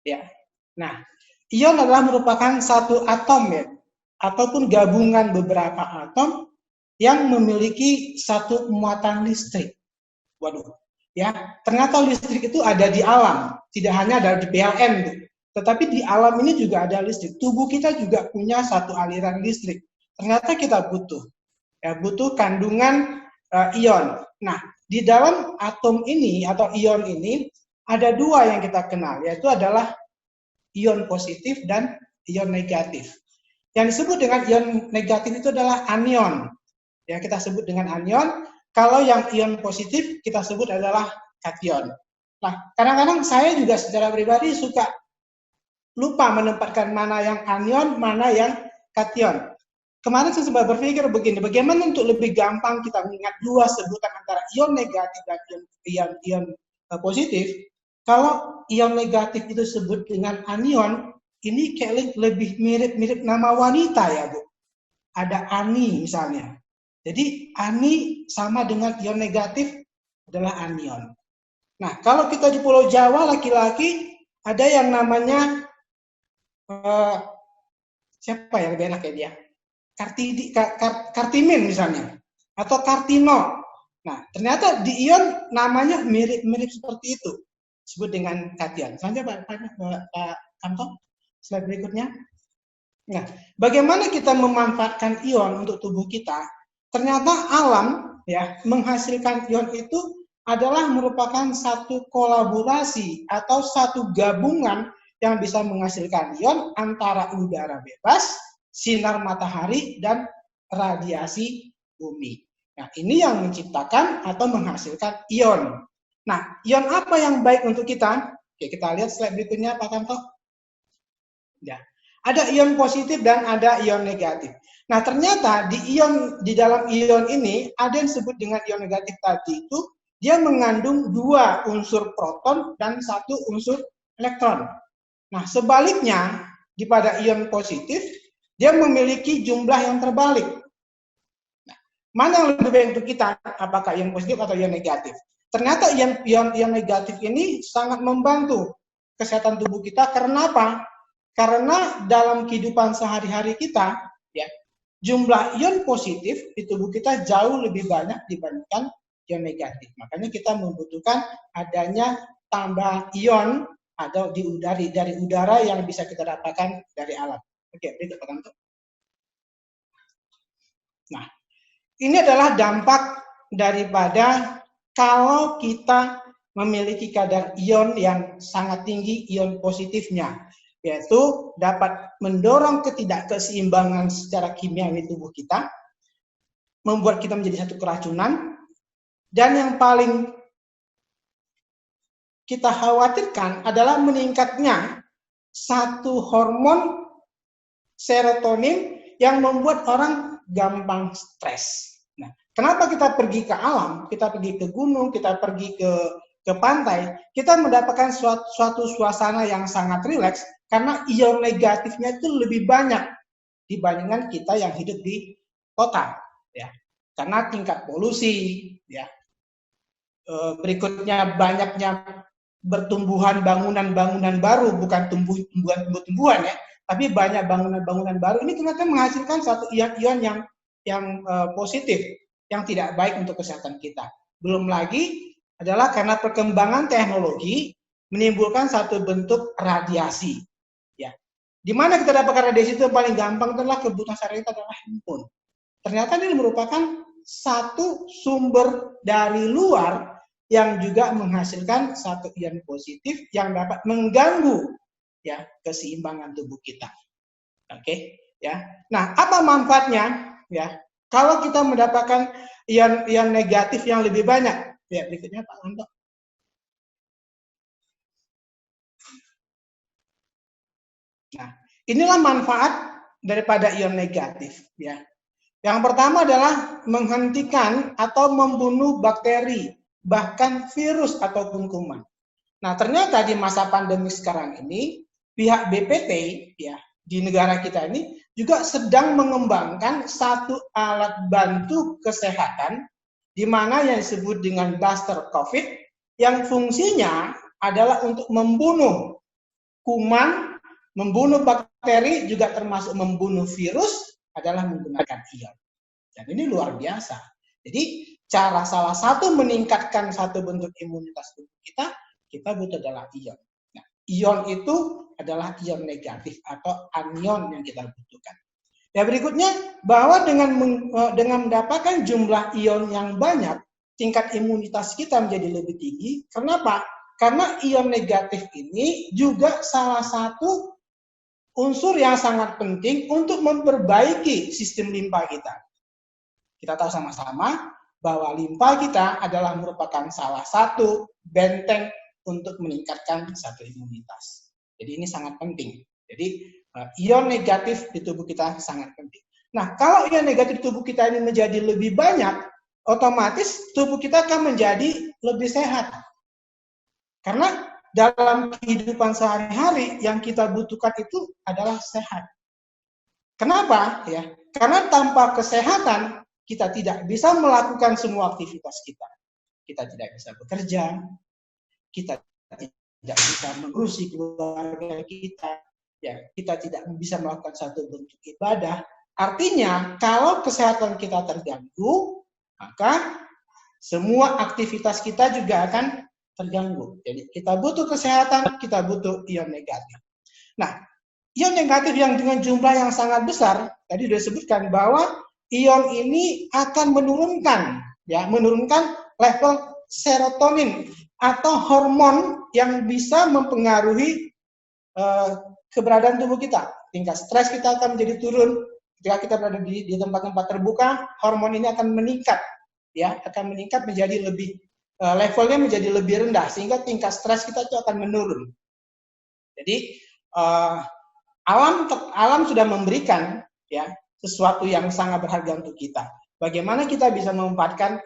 ya. Nah, ion adalah merupakan satu atom ya, ataupun gabungan beberapa atom yang memiliki satu muatan listrik. Waduh, ya, ternyata listrik itu ada di alam, tidak hanya ada di PLN, tetapi di alam ini juga ada listrik. Tubuh kita juga punya satu aliran listrik. Ternyata kita butuh, ya, butuh kandungan ion. Nah, di dalam atom ini atau ion ini ada dua yang kita kenal, yaitu adalah ion positif dan ion negatif. Yang disebut dengan ion negatif itu adalah anion. Ya, kita sebut dengan anion. Kalau yang ion positif kita sebut adalah kation. Nah, kadang-kadang saya juga secara pribadi suka lupa menempatkan mana yang anion, mana yang kation. Kemarin saya sempat berpikir begini, bagaimana untuk lebih gampang kita mengingat dua sebutan antara ion negatif dan ion positif. Kalau ion negatif itu disebut dengan anion, ini kayak lebih mirip-mirip nama wanita ya, Bu. Ada Ani misalnya. Jadi Ani sama dengan ion negatif adalah anion. Nah, kalau kita di Pulau Jawa laki-laki ada yang namanya siapa ya lebih enak ya dia? Kartimin misalnya atau Kartino. Nah, ternyata di ion namanya mirip-mirip seperti itu. Disebut dengan kation. Selanjutnya Pak Kanto, slide berikutnya. Nah, bagaimana kita memanfaatkan ion untuk tubuh kita? Ternyata alam ya menghasilkan ion itu adalah merupakan satu kolaborasi atau satu gabungan yang bisa menghasilkan ion antara udara bebas, sinar matahari, dan radiasi bumi. Nah, ini yang menciptakan atau menghasilkan ion. Nah, ion apa yang baik untuk kita? Oke, kita lihat slide berikutnya, Pak Kanto. Ya. Ada ion positif dan ada ion negatif. Nah, ternyata di dalam ion ini ada yang disebut dengan ion negatif tadi itu dia mengandung dua unsur proton dan satu unsur elektron. Nah, sebaliknya pada ion positif dia memiliki jumlah yang terbalik. Nah, mana yang lebih baik untuk kita? Apakah ion positif atau ion negatif? Ternyata ion negatif ini sangat membantu kesehatan tubuh kita. Karena apa? Karena dalam kehidupan sehari-hari kita, ya, jumlah ion positif di tubuh kita jauh lebih banyak dibandingkan ion negatif. Makanya kita membutuhkan adanya tambahan ion atau dari udara yang bisa kita dapatkan dari alam. Oke, berikut Pak Kanto. Nah, ini adalah dampak daripada kalau kita memiliki kadar ion yang sangat tinggi, ion positifnya, yaitu dapat mendorong ketidakkeseimbangan secara kimiawi tubuh kita, membuat kita menjadi satu keracunan, dan yang paling kita khawatirkan adalah meningkatnya satu hormon serotonin yang membuat orang gampang stres. Nah, kenapa kita pergi ke alam, kita pergi ke gunung, kita pergi ke pantai, kita mendapatkan suatu suasana yang sangat rileks, karena ion negatifnya itu lebih banyak dibandingkan kita yang hidup di kota, ya. Karena tingkat polusi, ya. Berikutnya banyaknya bertumbuhan bangunan-bangunan baru, bukan tumbuhan-tumbuhan ya, tapi banyak bangunan-bangunan baru. Ini ternyata menghasilkan satu ion-ion yang positif, yang tidak baik untuk kesehatan kita. Belum lagi adalah karena perkembangan teknologi menimbulkan satu bentuk radiasi. Ya, di mana kita dapatkan radiasi itu paling gampang adalah kebutuhan sehari-hari kita adalah handphone. Ternyata ini merupakan satu sumber dari luar yang juga menghasilkan satu ion positif yang dapat mengganggu ya keseimbangan tubuh kita. Oke, ya. Nah, apa manfaatnya? Ya, kalau kita mendapatkan ion negatif yang lebih banyak. Ya, berikutnya Pak Anto. Nah, inilah manfaat daripada ion negatif, ya. Yang pertama adalah menghentikan atau membunuh bakteri, bahkan virus ataupun kuman. Nah, ternyata di masa pandemi sekarang ini, pihak BPT ya di negara kita ini juga sedang mengembangkan satu alat bantu kesehatan di mana yang disebut dengan Buster COVID yang fungsinya adalah untuk membunuh kuman, membunuh bakteri, juga termasuk membunuh virus adalah menggunakan ion. Dan ini luar biasa. Jadi cara salah satu meningkatkan satu bentuk imunitas tubuh kita butuh adalah ion. Nah, ion itu adalah ion negatif atau anion yang kita butuhkan. Ya, berikutnya bahwa dengan mendapatkan jumlah ion yang banyak, tingkat imunitas kita menjadi lebih tinggi. Kenapa? Karena ion negatif ini juga salah satu unsur yang sangat penting untuk memperbaiki sistem limpa kita. Kita tahu sama-sama bahwa limpa kita adalah merupakan salah satu benteng untuk meningkatkan satu imunitas. Jadi ini sangat penting. Jadi ion negatif di tubuh kita sangat penting. Nah, kalau ion negatif tubuh kita ini menjadi lebih banyak, otomatis tubuh kita akan menjadi lebih sehat. Karena dalam kehidupan sehari-hari yang kita butuhkan itu adalah sehat. Kenapa? Ya, karena tanpa kesehatan kita tidak bisa melakukan semua aktivitas kita. Kita tidak bisa bekerja, kita tidak bisa mengurusi keluarga kita, ya, kita tidak bisa melakukan satu bentuk ibadah. Artinya, kalau kesehatan kita terganggu, maka semua aktivitas kita juga akan terganggu. Jadi kita butuh kesehatan, kita butuh ion negatif. Nah, ion negatif yang dengan jumlah yang sangat besar, tadi sudah disebutkan bahwa ion ini akan menurunkan level serotonin atau hormon yang bisa mempengaruhi keberadaan tubuh kita. Tingkat stres kita akan menjadi turun. Ketika kita berada di tempat-tempat terbuka, hormon ini akan meningkat, ya, akan meningkat menjadi lebih levelnya menjadi lebih rendah, sehingga tingkat stres kita itu akan menurun. Jadi alam sudah memberikan, ya, sesuatu yang sangat berharga untuk kita. Bagaimana kita bisa memanfaatkan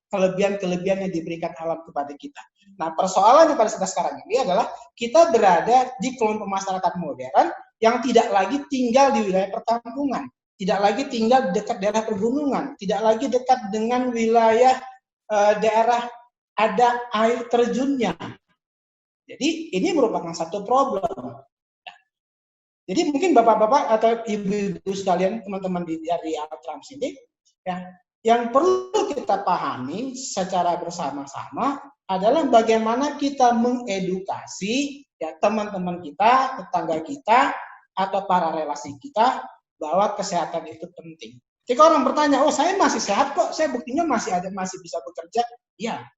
kelebihan-kelebihan yang diberikan alam kepada kita. Nah, persoalannya pada saat sekarang ini adalah kita berada di kelompok masyarakat modern yang tidak lagi tinggal di wilayah perkampungan, tidak lagi tinggal dekat daerah pergunungan, tidak lagi dekat dengan wilayah daerah ada air terjunnya. Jadi ini merupakan satu problem. Jadi mungkin bapak-bapak atau ibu-ibu sekalian, teman-teman dari Altrams ini, ya, yang perlu kita pahami secara bersama-sama adalah bagaimana kita mengedukasi, ya, teman-teman kita, tetangga kita, atau para relasi kita bahwa kesehatan itu penting. Jika orang bertanya, oh saya masih sehat kok, saya buktinya masih bisa bekerja, ya,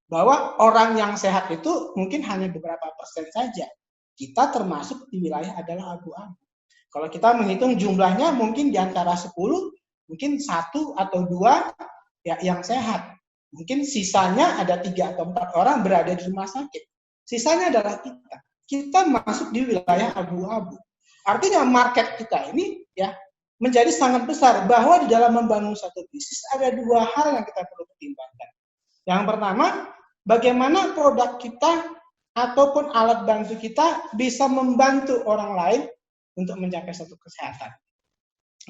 bahwa orang yang sehat itu mungkin hanya beberapa persen saja. Kita termasuk di wilayah adalah abu-abu. Kalau kita menghitung jumlahnya mungkin di antara 10, mungkin 1 atau 2 ya yang sehat. Mungkin sisanya ada 3 atau 4 orang berada di rumah sakit. Sisanya adalah kita. Kita masuk di wilayah abu-abu. Artinya market kita ini, ya, menjadi sangat besar, bahwa di dalam membangun satu bisnis ada 2 hal yang kita perlu pertimbangkan. Yang pertama, bagaimana produk kita ataupun alat bantu kita bisa membantu orang lain untuk mencapai satu kesehatan.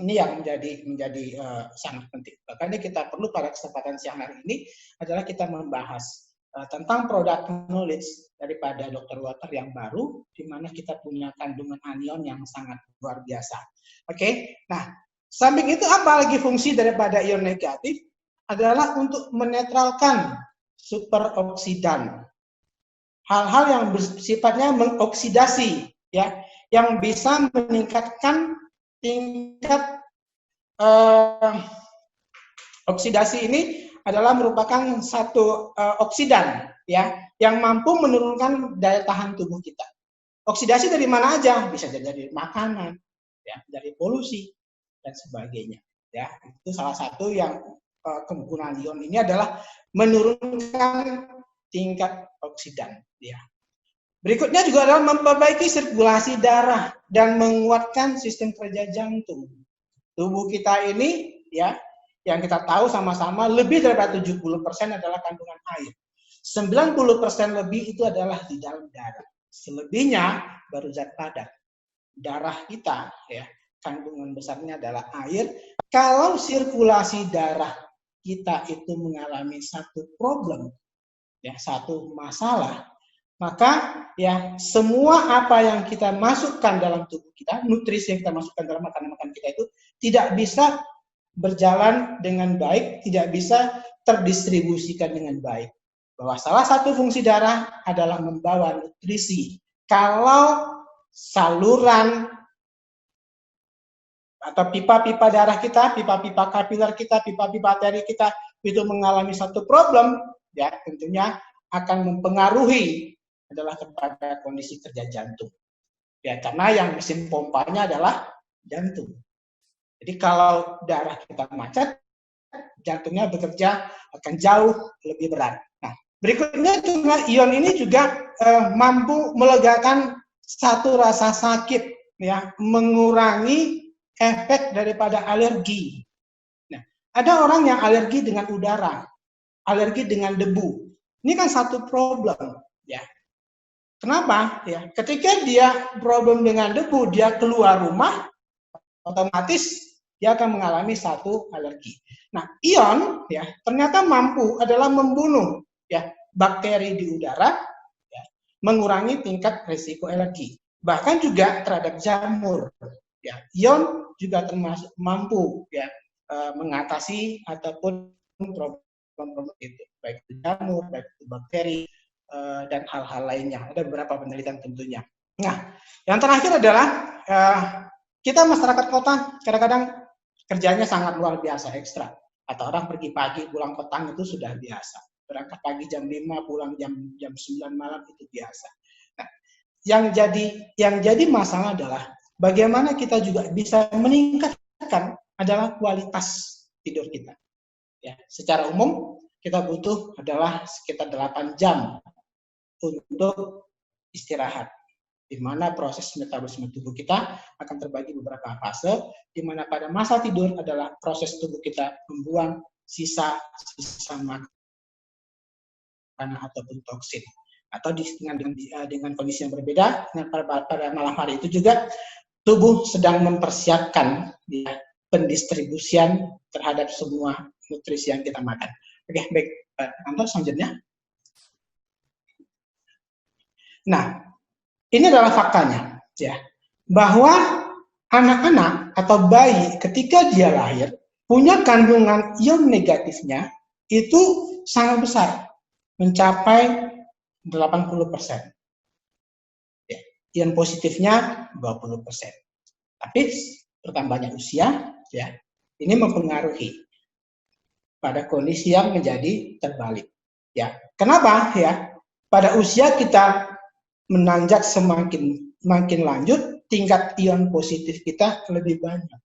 Ini yang menjadi sangat penting. Makanya kita perlu pada kesempatan siang hari ini adalah kita membahas tentang product knowledge daripada Dr. Water yang baru, di mana kita punya kandungan anion yang sangat luar biasa. Oke, nah samping itu apa lagi fungsi daripada ion negatif? Adalah untuk menetralkan superoksidan. Hal-hal yang bersifatnya mengoksidasi, ya, yang bisa meningkatkan tingkat oksidasi ini adalah merupakan satu oksidan, ya, yang mampu menurunkan daya tahan tubuh kita. Oksidasi dari mana aja? Bisa jadi dari makanan, ya, dari polusi dan sebagainya. Ya, itu salah satu yang kegunaan ion ini adalah menurunkan tingkat oksidan. Ya. Berikutnya juga adalah memperbaiki sirkulasi darah dan menguatkan sistem kerja jantung. Tubuh kita ini, ya, yang kita tahu sama-sama lebih dari 70% adalah kandungan air. 90% lebih itu adalah di dalam darah. Selebihnya baru zat padat. Darah kita, ya, kandungan besarnya adalah air. Kalau sirkulasi darah kita itu mengalami satu problem, ya, satu masalah, Maka ya semua apa yang kita masukkan dalam tubuh kita, nutrisi yang kita masukkan dalam makanan-makanan kita itu tidak bisa berjalan dengan baik, tidak bisa terdistribusikan dengan baik. Bahwa salah satu fungsi darah adalah membawa nutrisi. Kalau saluran atau pipa-pipa darah kita, pipa-pipa kapiler kita, pipa-pipa arteri kita itu mengalami satu problem, ya tentunya akan mempengaruhi adalah kepada kondisi kerja jantung. Ya, karena yang mesin pompanya adalah jantung. Jadi kalau darah kita macet, jantungnya bekerja akan jauh lebih berat. Nah, berikutnya juga ion ini juga mampu melegakan satu rasa sakit, ya, mengurangi efek daripada alergi. Nah, ada orang yang alergi dengan udara, alergi dengan debu. Ini kan satu problem, ya. Kenapa? Ya, ketika dia problem dengan debu, dia keluar rumah, otomatis dia akan mengalami satu alergi. Nah, ion ya ternyata mampu adalah membunuh ya bakteri di udara, ya, mengurangi tingkat risiko alergi. Bahkan juga terhadap jamur. Ya, ion juga termasuk mampu ya mengatasi ataupun problem itu, baik itu jamur, baik itu bakteri, dan hal-hal lainnya. Ada beberapa penelitian tentunya. Nah, yang terakhir adalah kita masyarakat kota kadang-kadang kerjanya sangat luar biasa, ekstra. Atau orang pergi pagi, pulang petang itu sudah biasa. Berangkat pagi jam 5, pulang jam 9 malam itu biasa. Nah, yang jadi masalah adalah bagaimana kita juga bisa meningkatkan adalah kualitas tidur kita. Ya, secara umum kita butuh adalah sekitar 8 jam untuk istirahat, di mana proses metabolisme tubuh kita akan terbagi beberapa fase, di mana pada masa tidur adalah proses tubuh kita membuang sisa makanan ataupun toksin. Atau dengan kondisi yang berbeda, pada malam hari itu juga tubuh sedang mempersiapkan ya, pendistribusian terhadap semua nutrisi yang kita makan. Oke, baik, Pak Anto, selanjutnya. Nah, ini adalah faktanya, ya, bahwa anak-anak atau bayi ketika dia lahir punya kandungan ion negatifnya itu sangat besar, mencapai 80%. Ya, ion positifnya 20%. Tapi bertambahnya usia, ya, ini mempengaruhi pada kondisi yang menjadi terbalik. Ya, kenapa? Ya, pada usia kita menanjak semakin lanjut, tingkat ion positif kita lebih banyak.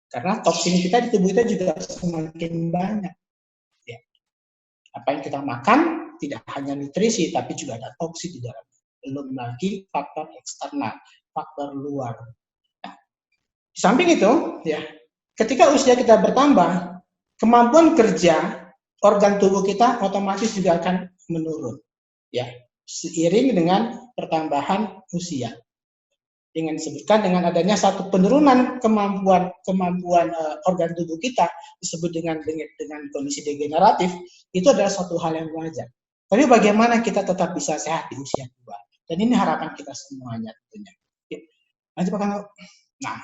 Karena toksin kita di tubuh kita juga semakin banyak. Ya. Apa yang kita makan tidak hanya nutrisi, tapi juga ada toksin di dalamnya. Belum lagi faktor eksternal, faktor luar. Nah, di samping itu, ya, ketika usia kita bertambah, kemampuan kerja organ tubuh kita otomatis juga akan menurun. Ya, seiring dengan pertambahan usia. Dengan disebutkan dengan adanya satu penurunan kemampuan organ tubuh kita disebut dengan kondisi degeneratif, itu adalah suatu hal yang wajar. Tapi bagaimana kita tetap bisa sehat di usia tua? Dan ini harapan kita semuanya tentunya. Lanjut Pak Kang. Nah,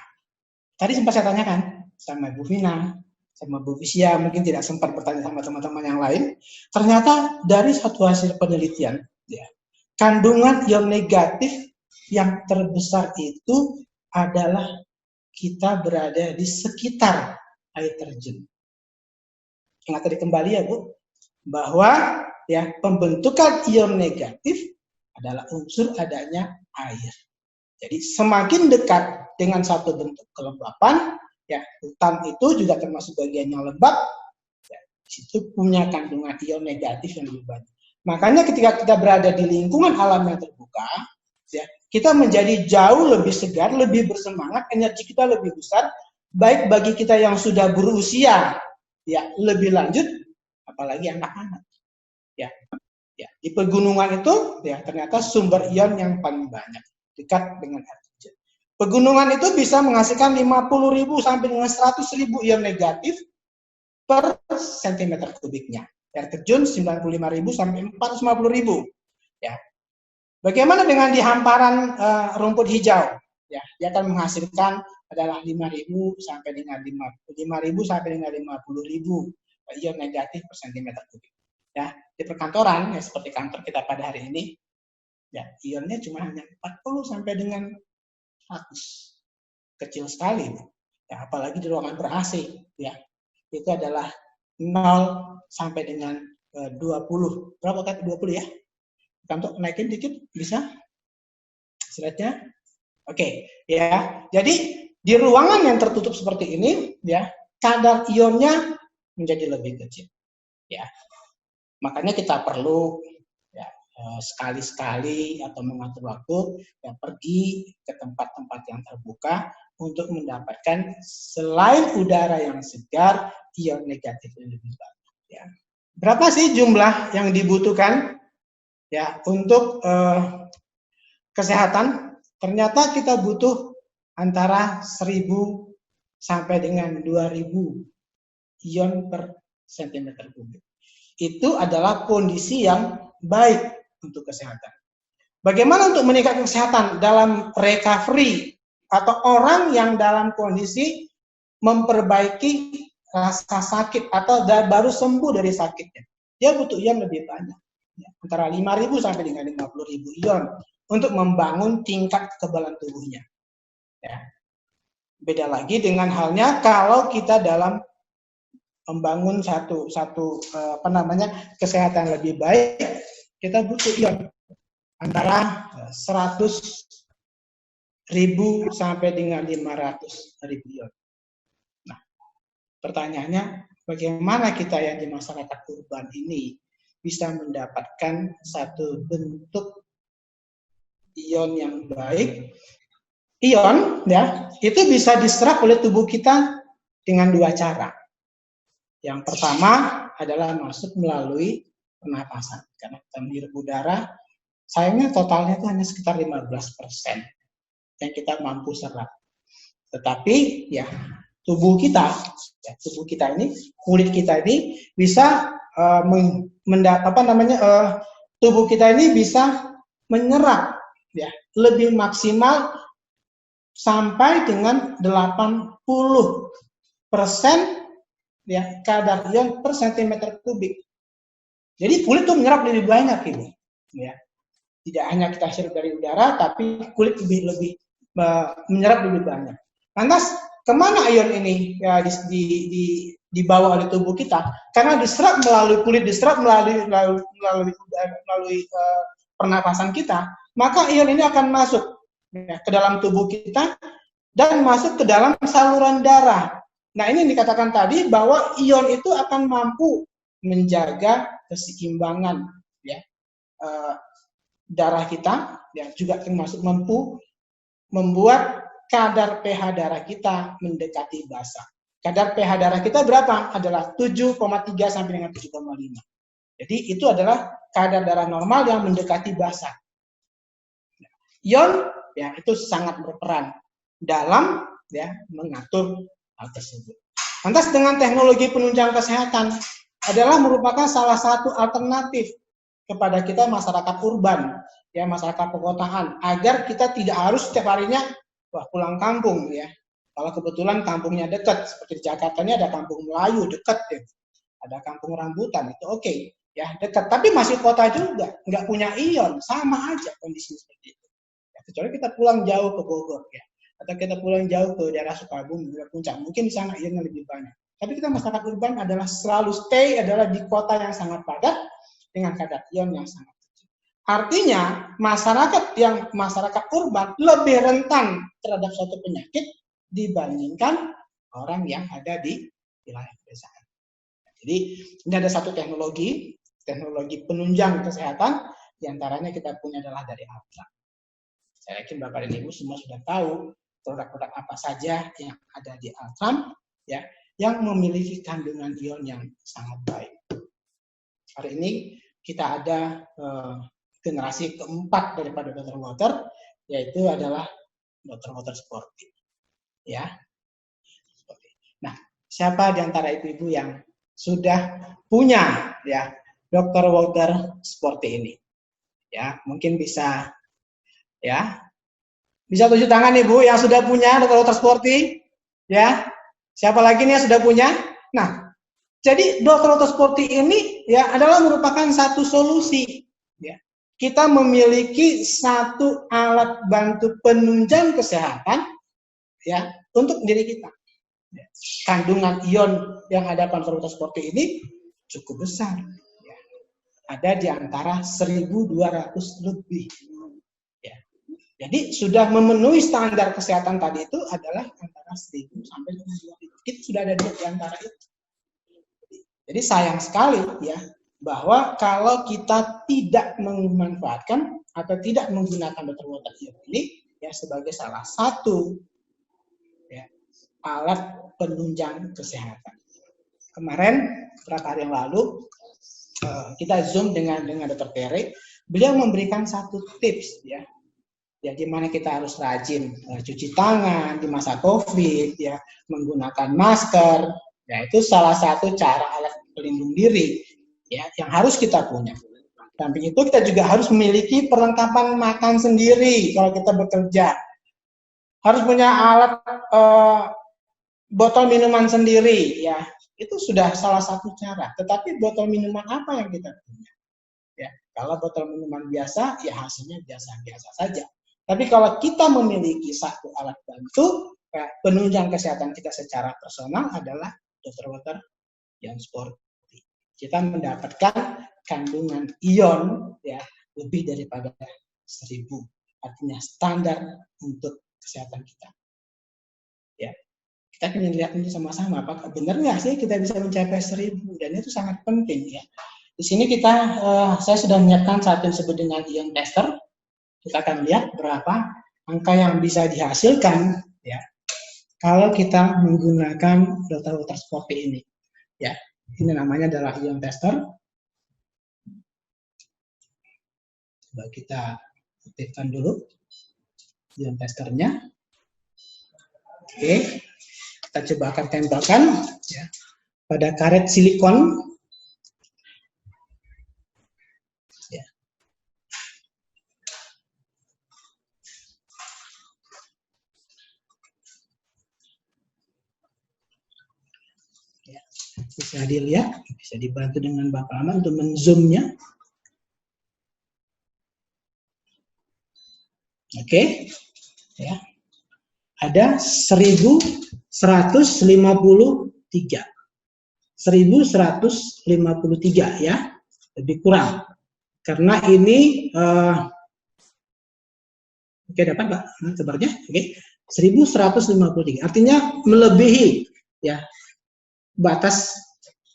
tadi sempat saya tanyakan sama Bu Vina, sama Bu Visia, mungkin tidak sempat bertanya sama teman-teman yang lain. Ternyata dari satu hasil penelitian, ya, kandungan ion negatif yang terbesar itu adalah kita berada di sekitar air terjun. Ingat tadi kembali ya Bu, bahwa ya pembentukan ion negatif adalah unsur adanya air. Jadi semakin dekat dengan satu bentuk kelembapan, ya hutan itu juga termasuk bagian yang lembab, ya, situ punya kandungan ion negatif yang lebih banyak. Makanya ketika kita berada di lingkungan alam yang terbuka, ya, kita menjadi jauh lebih segar, lebih bersemangat, energi kita lebih besar, baik bagi kita yang sudah berusia ya lebih lanjut, apalagi anak-anak. Ya, ya, di pegunungan itu ya ternyata sumber ion yang paling banyak dekat dengan air terjun. Pegunungan itu bisa menghasilkan 50.000 sampai dengan 100.000 ion negatif per sentimeter kubiknya. Air terjun 95.000 sampai 450.000. Ya. Bagaimana dengan di hamparan rumput hijau? Ya, dia akan menghasilkan adalah 5.000 sampai dengan 5.000 sampai dengan 50.000 ion negatif per cm kubik. Ya, di perkantoran ya seperti kantor kita pada hari ini, ya ionnya cuma hanya 40 sampai dengan 100. Kecil sekali. Ya, apalagi di ruangan ber-AC, ya. Itu adalah 0 sampai dengan 20. Berapa kali 20 ya? Kantor naikin dikit bisa? Slide-nya. Oke, ya. Jadi di ruangan yang tertutup seperti ini, ya, kadar ionnya menjadi lebih kecil. Ya, makanya kita perlu ya, sekali-sekali atau mengatur waktu ya, pergi ke tempat-tempat yang terbuka untuk mendapatkan selain udara yang segar, ion negatif yang lebih banyak. Ya. Berapa sih jumlah yang dibutuhkan ya untuk kesehatan? Ternyata kita butuh antara 1.000 sampai dengan 2.000 ion per cm kubik. Itu adalah kondisi yang baik untuk kesehatan. Bagaimana untuk meningkatkan kesehatan dalam recovery atau orang yang dalam kondisi memperbaiki rasa sakit atau baru sembuh dari sakitnya? Dia butuh ion lebih banyak, ya, antara 5.000 sampai dengan 50.000 ion untuk membangun tingkat kekebalan tubuhnya. Ya. Beda lagi dengan halnya kalau kita dalam membangun satu kesehatan lebih baik, kita butuh ion antara 100.000 sampai dengan 500.000 ion. Nah, pertanyaannya, bagaimana kita yang di masyarakat urban ini bisa mendapatkan satu bentuk ion yang baik? Ion, ya, itu bisa diserap oleh tubuh kita dengan dua cara. Yang pertama adalah masuk melalui pernapasan, karena kita menghirup udara. Sayangnya totalnya itu hanya sekitar 15% yang kita mampu serap. Tetapi ya tubuh kita ini, kulit kita ini bisa tubuh kita ini bisa menyerap ya lebih maksimal sampai dengan 80% ya kadar ion per cm kubik. Jadi kulit tuh menyerap lebih banyak ini, ya. Tidak hanya kita hirup dari udara, tapi kulit lebih menyerap lebih banyak. Lantas kemana ion ini ya, dibawa oleh tubuh kita? Karena diserap melalui kulit, diserap melalui pernapasan kita, maka ion ini akan masuk ya, ke dalam tubuh kita dan masuk ke dalam saluran darah. Nah, ini dikatakan tadi bahwa ion itu akan mampu menjaga keseimbangan ya darah kita, ya juga termasuk mampu membuat kadar pH darah kita mendekati basa. Kadar pH darah kita berapa? Adalah 7,3 sampai dengan 7,5. Jadi itu adalah kadar darah normal yang mendekati basa. Ion ya itu sangat berperan dalam ya mengatur hal tersebut. Lantas dengan teknologi penunjang kesehatan adalah merupakan salah satu alternatif kepada kita masyarakat urban, ya masyarakat perkotaan, agar kita tidak harus setiap harinya pulang kampung ya. Kalau kebetulan kampungnya dekat, seperti di Jakarta ini ada kampung Melayu dekat ya. Ada kampung rambutan, itu oke ya dekat, tapi masih kota juga, nggak punya ion, sama aja kondisi seperti itu. Ya, kecuali kita pulang jauh ke Bogor ya. Atau kita pulang jauh ke daerah Sukabumi, daerah Puncak, mungkin di sana ionnya lebih banyak. Tapi kita masyarakat urban adalah selalu stay adalah di kota yang sangat padat dengan kadar ion yang sangat kecil. Artinya masyarakat urban lebih rentan terhadap suatu penyakit dibandingkan orang yang ada di wilayah pedesaan. Jadi ini ada satu teknologi penunjang kesehatan, diantaranya kita punya adalah dari Altram. Saya yakin Bapak dan Ibu semua sudah tahu produk-produk apa saja yang ada di Altram, ya, yang memiliki kandungan ion yang sangat baik. Hari ini kita ada generasi keempat daripada Dr. Water, yaitu adalah Dr. Water Sporty. Ya. Nah, siapa di antara ibu-ibu yang sudah punya ya Dr. Water Sporty ini? Ya, mungkin bisa Ya, bisa tunjuk tangan nih Bu yang sudah punya Dr. Water Sporty. Ya, siapa lagi nih yang sudah punya? Nah, jadi Dr. Water Sporty ini ya adalah merupakan satu solusi. Ya, kita memiliki satu alat bantu penunjang kesehatan ya untuk diri kita. Ya, kandungan ion yang ada pada Dr. Water Sporty ini cukup besar. Ya, ada di antara 1.200 lebih. Jadi sudah memenuhi standar kesehatan tadi itu adalah antara 1.000 sampai 2.000. Itu sudah ada di antara itu. Jadi sayang sekali ya bahwa kalau kita tidak memanfaatkan atau tidak menggunakan Dr. Water Ion ini ya sebagai salah satu ya, alat penunjang kesehatan. Kemarin beberapa hari yang lalu kita zoom dengan Dr. Tere, beliau memberikan satu tips ya. Ya, gimana kita harus rajin cuci tangan di masa COVID, ya, menggunakan masker, ya itu salah satu cara alat pelindung diri, ya, yang harus kita punya. Samping itu kita juga harus memiliki perlengkapan makan sendiri kalau kita bekerja. Harus punya alat botol minuman sendiri, ya, itu sudah salah satu cara. Tetapi botol minuman apa yang kita punya? Ya, kalau botol minuman biasa, ya hasilnya biasa-biasa saja. Tapi kalau kita memiliki satu alat bantu penunjang kesehatan kita secara personal adalah Dr. Water Ion Sporty. Kita mendapatkan kandungan ion ya lebih daripada 1.000. Artinya standar untuk kesehatan kita. Ya, kita ingin lihat ini sama-sama. Apakah benar nggak sih kita bisa mencapai 1.000? Dan itu sangat penting ya. Di sini saya sudah menyiapkan satu yang disebut dengan ion tester. Kita akan lihat berapa angka yang bisa dihasilkan ya kalau kita menggunakan Dr. Water Sporty ini. Ya, ini namanya adalah ion tester. Coba kita aktifkan dulu ion testernya. Oke, kita coba akan tempelkan ya pada karet silikon. Bisa dilihat, bisa dibantu dengan Bapak Aman untuk menzoomnya. Oke, ya, ada 1.153, 1.153 ya, lebih kurang. Karena ini, oke dapat Pak, sebenarnya, oke, 1.153, artinya melebihi ya batas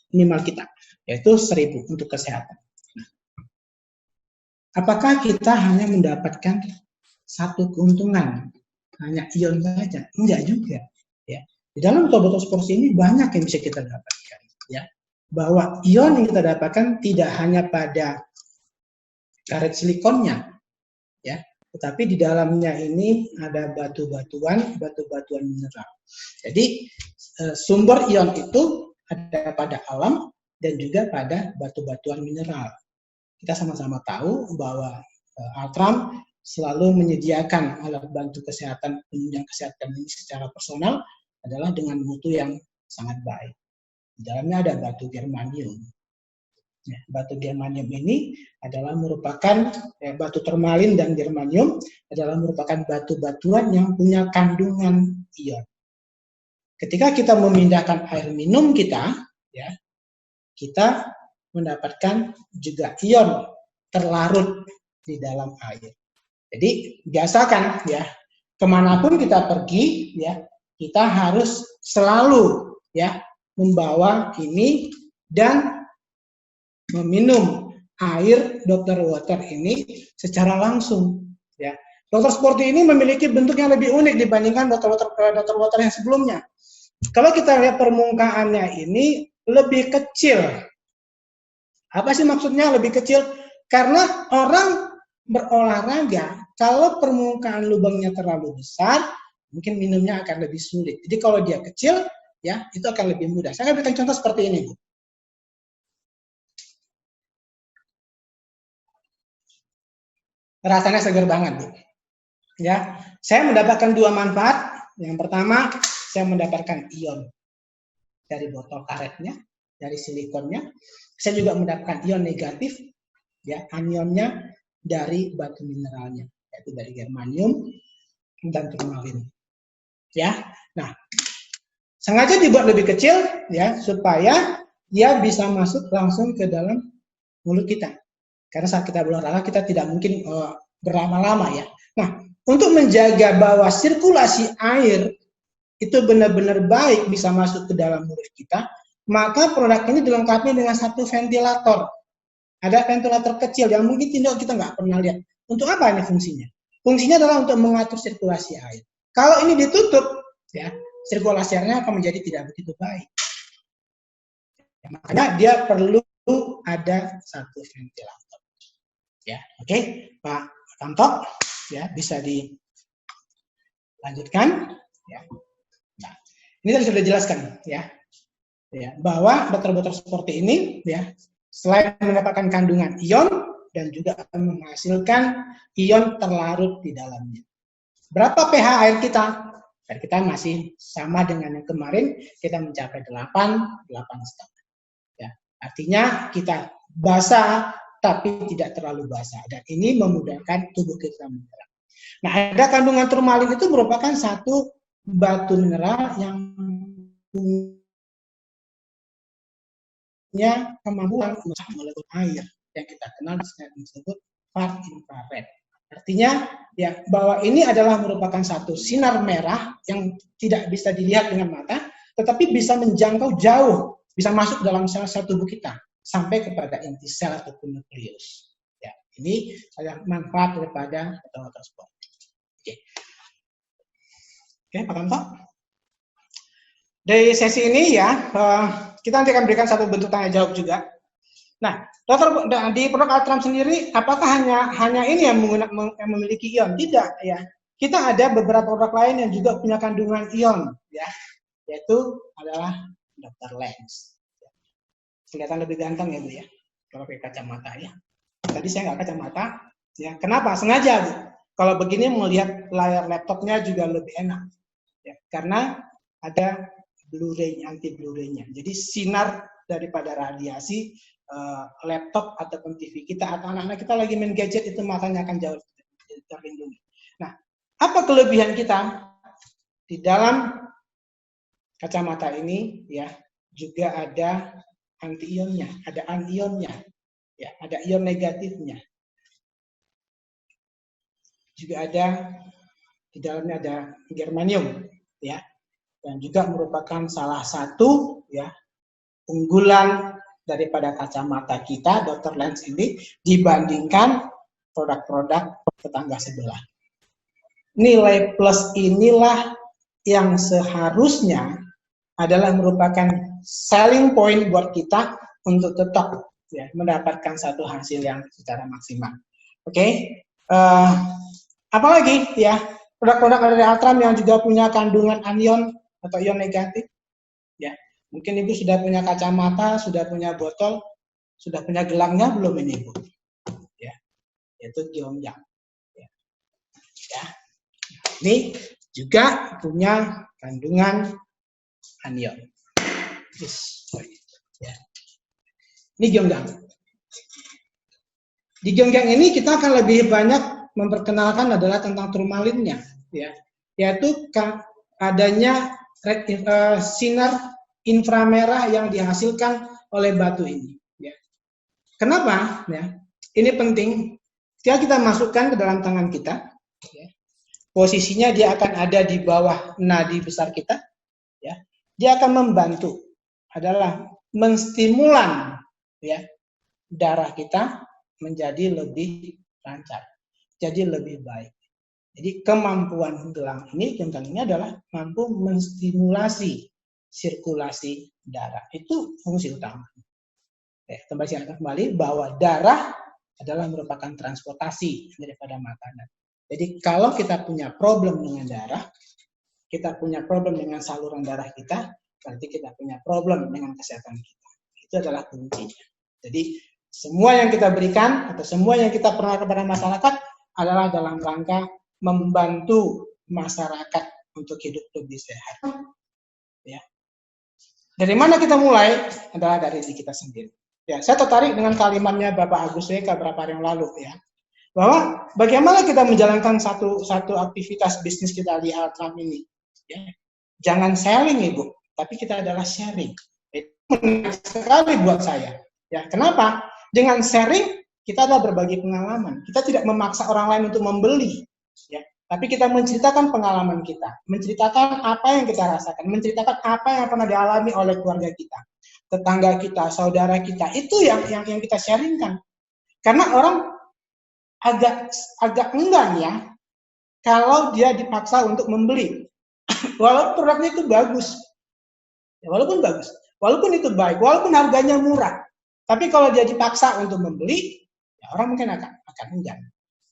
minimal kita, yaitu 1.000 untuk kesehatan. Apakah kita hanya mendapatkan satu keuntungan, hanya ion saja? Enggak juga. Ya. Di dalam botol sports ini banyak yang bisa kita dapatkan. Ya. Bahwa ion yang kita dapatkan tidak hanya pada karet silikonnya, ya, tetapi di dalamnya ini ada batu-batuan mineral. Jadi sumber ion itu ada pada alam dan juga pada batu-batuan mineral. Kita sama-sama tahu bahwa Altram selalu menyediakan alat bantu kesehatan penunjang kesehatan ini secara personal adalah dengan mutu yang sangat baik. Di dalamnya ada batu germanium. Ya, batu germanium ini adalah merupakan batu turmalin dan germanium adalah merupakan batu-batuan yang punya kandungan ion. Ketika kita memindahkan air minum kita, ya, kita mendapatkan juga ion terlarut di dalam air. Jadi biasakan ya, kemanapun kita pergi, ya, kita harus selalu ya membawa ini dan meminum air Dr. Water ini secara langsung. Ya, Dr. Sporty ini memiliki bentuk yang lebih unik dibandingkan Dr. Water yang sebelumnya. Kalau kita lihat permukaannya ini lebih kecil. Apa sih maksudnya lebih kecil? Karena orang berolahraga, kalau permukaan lubangnya terlalu besar, mungkin minumnya akan lebih sulit. Jadi kalau dia kecil, ya itu akan lebih mudah. Saya akan berikan contoh seperti ini, Bu. Rasanya segar banget, Bu. Ya, saya mendapatkan dua manfaat. Yang pertama, saya mendapatkan ion dari botol karetnya, dari silikonnya. Saya juga mendapatkan ion negatif, ya, anionnya dari batu mineralnya, yaitu dari germanium dan turmalin. Ya, nah, sengaja dibuat lebih kecil, ya, supaya dia bisa masuk langsung ke dalam mulut kita. Karena saat kita berolahraga kita tidak mungkin berlama-lama, ya. Nah, untuk menjaga bahwa sirkulasi air itu benar-benar baik bisa masuk ke dalam mulut kita, maka produk ini dilengkapi dengan satu ventilator. Ada ventilator kecil yang mungkin kita nggak pernah lihat. Untuk apa ini fungsinya? Fungsinya adalah untuk mengatur sirkulasi air. Kalau ini ditutup, ya, sirkulasi airnya akan menjadi tidak begitu baik. Ya, makanya dia perlu ada satu ventilator. Ya, oke, Pak Kanto, ya, bisa dilanjutkan. Ya. Nah, ini tadi sudah dijelaskan, ya, bahwa botol-botol seperti ini, ya, selain mendapatkan kandungan ion dan juga menghasilkan ion terlarut di dalamnya. Berapa pH air kita? Air kita masih sama dengan yang kemarin, kita mencapai 8,5. Ya, artinya kita basah tapi tidak terlalu basah, dan ini memudahkan tubuh kita menyerap. Nah, ada kandungan turmalin itu merupakan satu batu mineral yang punya kemampuan merusak molekul air yang kita kenal disebut far infrared. Artinya, ya, bahwa ini adalah merupakan satu sinar merah yang tidak bisa dilihat dengan mata, tetapi bisa menjangkau jauh, bisa masuk dalam sel-sel tubuh kita sampai kepada inti sel ataupun nukleus. Ya, ini adalah manfaat daripada botol sport. Oke, Pak Kanto. Dari sesi ini, ya, kita nanti akan berikan satu bentuk tanya jawab juga. Nah, dokter, di produk Altram sendiri, apakah hanya ini yang memiliki ion? Tidak, ya. Kita ada beberapa produk lain yang juga punya kandungan ion, ya, yaitu adalah Dr. Lens. Kelihatan lebih ganteng, ya, Bu, ya, kalau pakai kacamata, ya. Tadi saya nggak kacamata, ya. Kenapa? Sengaja, Bu. Kalau begini melihat layar laptopnya juga lebih enak, ya, karena ada Blu-ray, anti Blu-ray-nya. Jadi sinar daripada radiasi laptop ataupun TV kita atau anak-anak kita lagi main gadget itu matanya akan jauh terlindungi. Nah, apa kelebihan kita di dalam kacamata ini? Ya, juga ada anti-ionnya, ada anionnya, ya, ada ion negatifnya. Juga ada di dalamnya ada germanium, ya, dan juga merupakan salah satu, ya, unggulan daripada kacamata kita, Dr. Lens ini, dibandingkan produk-produk tetangga sebelah. Nilai plus inilah yang seharusnya adalah merupakan selling point buat kita untuk tetap, ya, mendapatkan satu hasil yang secara maksimal. Oke, apalagi, ya, produk-produk dari Altram yang juga punya kandungan anion atau ion negatif, ya. Mungkin Ibu sudah punya kacamata, sudah punya botol, sudah punya gelangnya belum ini, Ibu? Ya, yaitu Gyeongjang. Ya. Ini juga punya kandungan anion. Ya. Ini Gyeongjang. Di Gyeongjang ini kita akan lebih banyak memperkenalkan adalah tentang turmalinnya, ya, yaitu adanya sinar inframerah yang dihasilkan oleh batu ini. Ya. Kenapa? Ya, ini penting. Jika kita masukkan ke dalam tangan kita, ya, posisinya dia akan ada di bawah nadi besar kita. Ya. Dia akan membantu adalah menstimulan, ya, darah kita menjadi lebih lancar, jadi lebih baik. Jadi kemampuan gelang ini contohnya adalah mampu menstimulasi sirkulasi darah. Itu fungsi utama. Kembali bahwa darah adalah merupakan transportasi daripada makanan. Jadi kalau kita punya problem dengan darah, kita punya problem dengan saluran darah kita, berarti kita punya problem dengan kesehatan kita. Itu adalah kuncinya. Jadi semua yang kita berikan atau semua yang kita perkenalkan kepada masyarakat adalah dalam rangka membantu masyarakat untuk hidup lebih sehat. Ya. Dari mana kita mulai? Adalah dari diri kita sendiri. Ya, saya tertarik dengan kalimatnya Bapak Agus WK beberapa hari yang lalu, ya, bahwa bagaimana kita menjalankan satu aktivitas bisnis kita di Altram ini. Ya. Jangan selling, Ibu, tapi kita adalah sharing. Itu menarik sekali buat saya. Ya, kenapa? Dengan sharing kita adalah berbagi pengalaman. Kita tidak memaksa orang lain untuk membeli, ya. Tapi kita menceritakan pengalaman kita, menceritakan apa yang kita rasakan, menceritakan apa yang pernah dialami oleh keluarga kita, tetangga kita, saudara kita. Itu yang kita sharingkan. Karena orang agak enggan, ya, kalau dia dipaksa untuk membeli. Walaupun produknya itu bagus, ya, walaupun itu baik, walaupun harganya murah, tapi kalau dia dipaksa untuk membeli, ya orang mungkin akan enggan.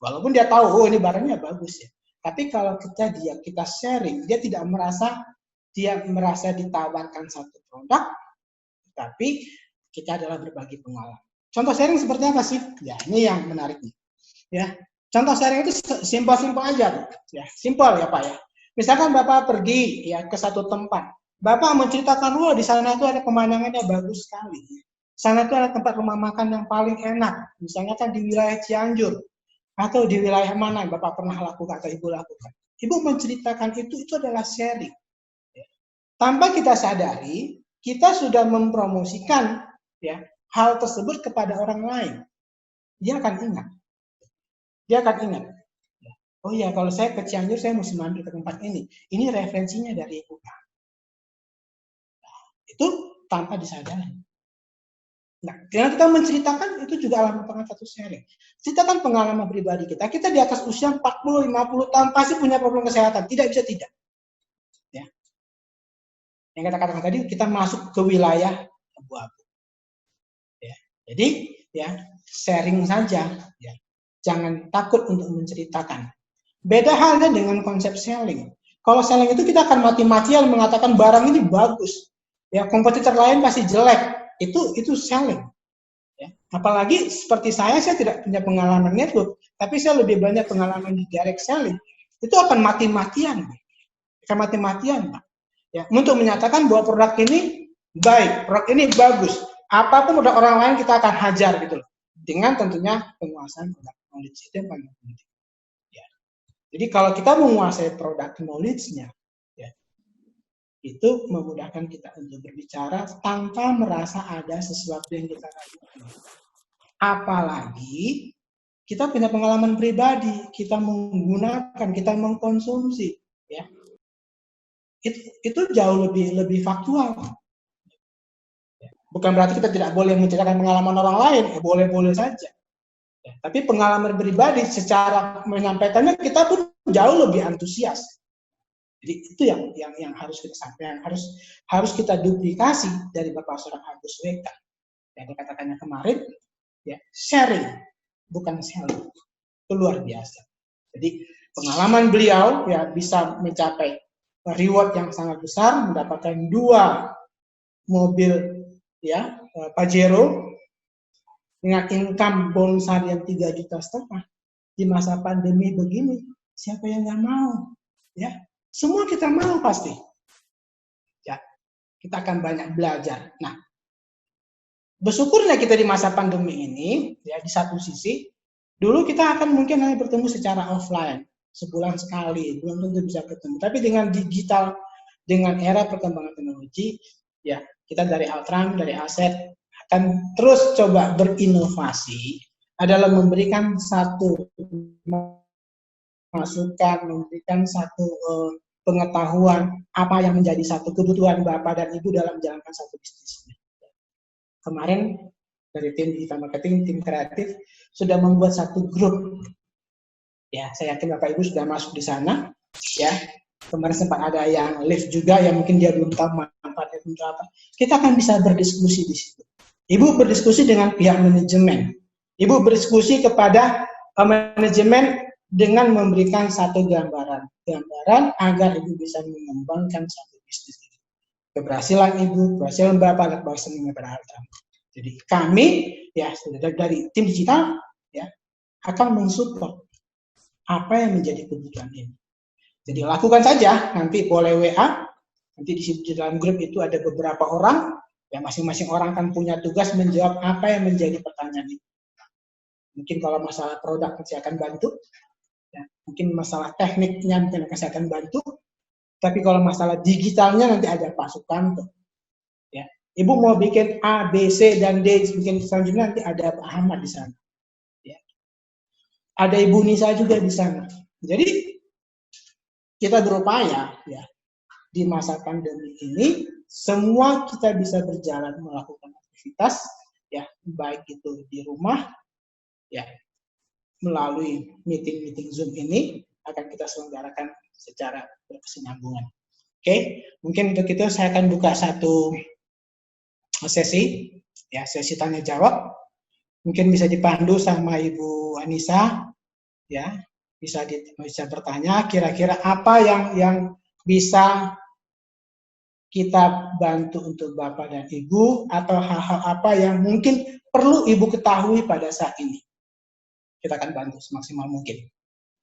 Walaupun dia tahu, oh ini barangnya bagus, ya. Tapi kalau kita sharing, dia tidak merasa ditawarkan satu produk, tapi kita adalah berbagi pengalaman. Contoh sharing seperti apa sih? Ya, ini yang menarik nih. Ya, contoh sharing itu simpel-simpel aja, ya, simpel ya Pak ya. Misalkan Bapak pergi ya ke satu tempat, Bapak menceritakan, wah di sana itu ada pemandangannya bagus sekali. Sana itu ada tempat rumah makan yang paling enak, misalnya kan di wilayah Cianjur. Atau di wilayah mana yang Bapak pernah lakukan atau Ibu lakukan. Ibu menceritakan itu adalah sharing. Tanpa kita sadari, kita sudah mempromosikan, ya, hal tersebut kepada orang lain. Dia akan ingat. Oh ya, kalau saya ke Cianjur, saya mesti mampir ke tempat ini. Ini referensinya dari Ibu. Nah, itu tanpa disadari. Nah, dengan kita menceritakan, itu juga adalah merupakan satu sharing. Ceritakan pengalaman pribadi kita. Kita di atas usia 40-50 tahun pasti punya problem kesehatan. Tidak bisa tidak. Ya. Yang kita katakan tadi, kita masuk ke wilayah abu-abu. Ya. Jadi, ya, sharing saja. Ya. Jangan takut untuk menceritakan. Beda halnya dengan konsep selling. Kalau selling itu kita akan mati-matian mengatakan barang ini bagus. Ya, kompetitor lain pasti jelek. Itu selling. Ya. Apalagi seperti saya tidak punya pengalaman network, tapi saya lebih banyak pengalaman di direct selling. Itu akan mati-matian. Pak. Ya, untuk menyatakan bahwa produk ini baik, produk ini bagus. Apapun produk orang lain kita akan hajar gitu loh. Dengan tentunya penguasaan produk knowledge itu yang paling penting. Ya. Jadi kalau kita menguasai produk knowledge-nya, itu memudahkan kita untuk berbicara tanpa merasa ada sesuatu yang kita ragukan. Apalagi kita punya pengalaman pribadi, kita menggunakan, kita mengkonsumsi, ya. Itu jauh lebih faktual. Bukan berarti kita tidak boleh menceritakan pengalaman orang lain, boleh-boleh saja. Ya, tapi pengalaman pribadi secara menyampaikannya kita pun jauh lebih antusias. Jadi itu yang harus kita sampaikan, harus kita duplikasi dari Bapak seorang Agus WK. Yang dikatakannya kemarin, ya, sharing, bukan selling. Itu luar biasa. Jadi pengalaman beliau ya bisa mencapai reward yang sangat besar, mendapatkan 2 mobil ya Pajero dengan income bonus harian 3,5 juta di masa pandemi begini. Siapa yang nggak mau? Ya. Semua kita mau pasti. Ya, kita akan banyak belajar. Nah, bersyukurnya kita di masa pandemi ini, ya di satu sisi, dulu kita akan mungkin hanya bertemu secara offline, sebulan sekali, belum tentu bisa ketemu. Tapi dengan digital, dengan era perkembangan teknologi, ya kita dari Altram, dari Aset, akan terus coba berinovasi, adalah memberikan satu masukan, memberikan satu pengetahuan apa yang menjadi satu kebutuhan Bapak dan Ibu dalam menjalankan satu bisnis. Kemarin dari tim digital marketing, tim kreatif sudah membuat satu grup. Ya, saya yakin Bapak Ibu sudah masuk di sana. Ya, kemarin sempat ada yang live juga, yang mungkin dia belum tahu manfaatnya untuk apa. Kita akan bisa berdiskusi di situ. Ibu berdiskusi dengan pihak manajemen. Ibu berdiskusi kepada manajemen dengan memberikan satu gambaran agar Ibu bisa mengembangkan satu bisnis. Keberhasilan Ibu, keberhasilan Bapak, dan keberhasilan Altram. Jadi kami ya dari tim digital ya akan mensupport apa yang menjadi kebutuhan ini. Jadi lakukan saja, nanti boleh WA, nanti di dalam grup itu ada beberapa orang, ya masing-masing orang kan punya tugas menjawab apa yang menjadi pertanyaan itu. Mungkin kalau masalah produk saya akan bantu, ya, mungkin masalah tekniknya mungkin saya akan bantu, tapi kalau masalah digitalnya nanti ada Pak Sukanto. Ya. Ibu mau bikin A, B, C, dan D, mungkin selanjutnya nanti ada Pak Ahmad di sana. Ya. Ada Ibu Nisa juga di sana. Jadi kita berupaya ya di masa pandemi ini semua kita bisa berjalan melakukan aktivitas ya baik itu di rumah ya melalui meeting Zoom ini akan kita selenggarakan secara berkesinambungan. Oke, mungkin untuk itu saya akan buka satu sesi ya sesi tanya jawab. Mungkin bisa dipandu sama Ibu Anissa ya. Bisa bertanya kira-kira apa yang bisa kita bantu untuk Bapak dan Ibu atau hal-hal apa yang mungkin perlu Ibu ketahui pada saat ini. Kita akan bantu semaksimal mungkin.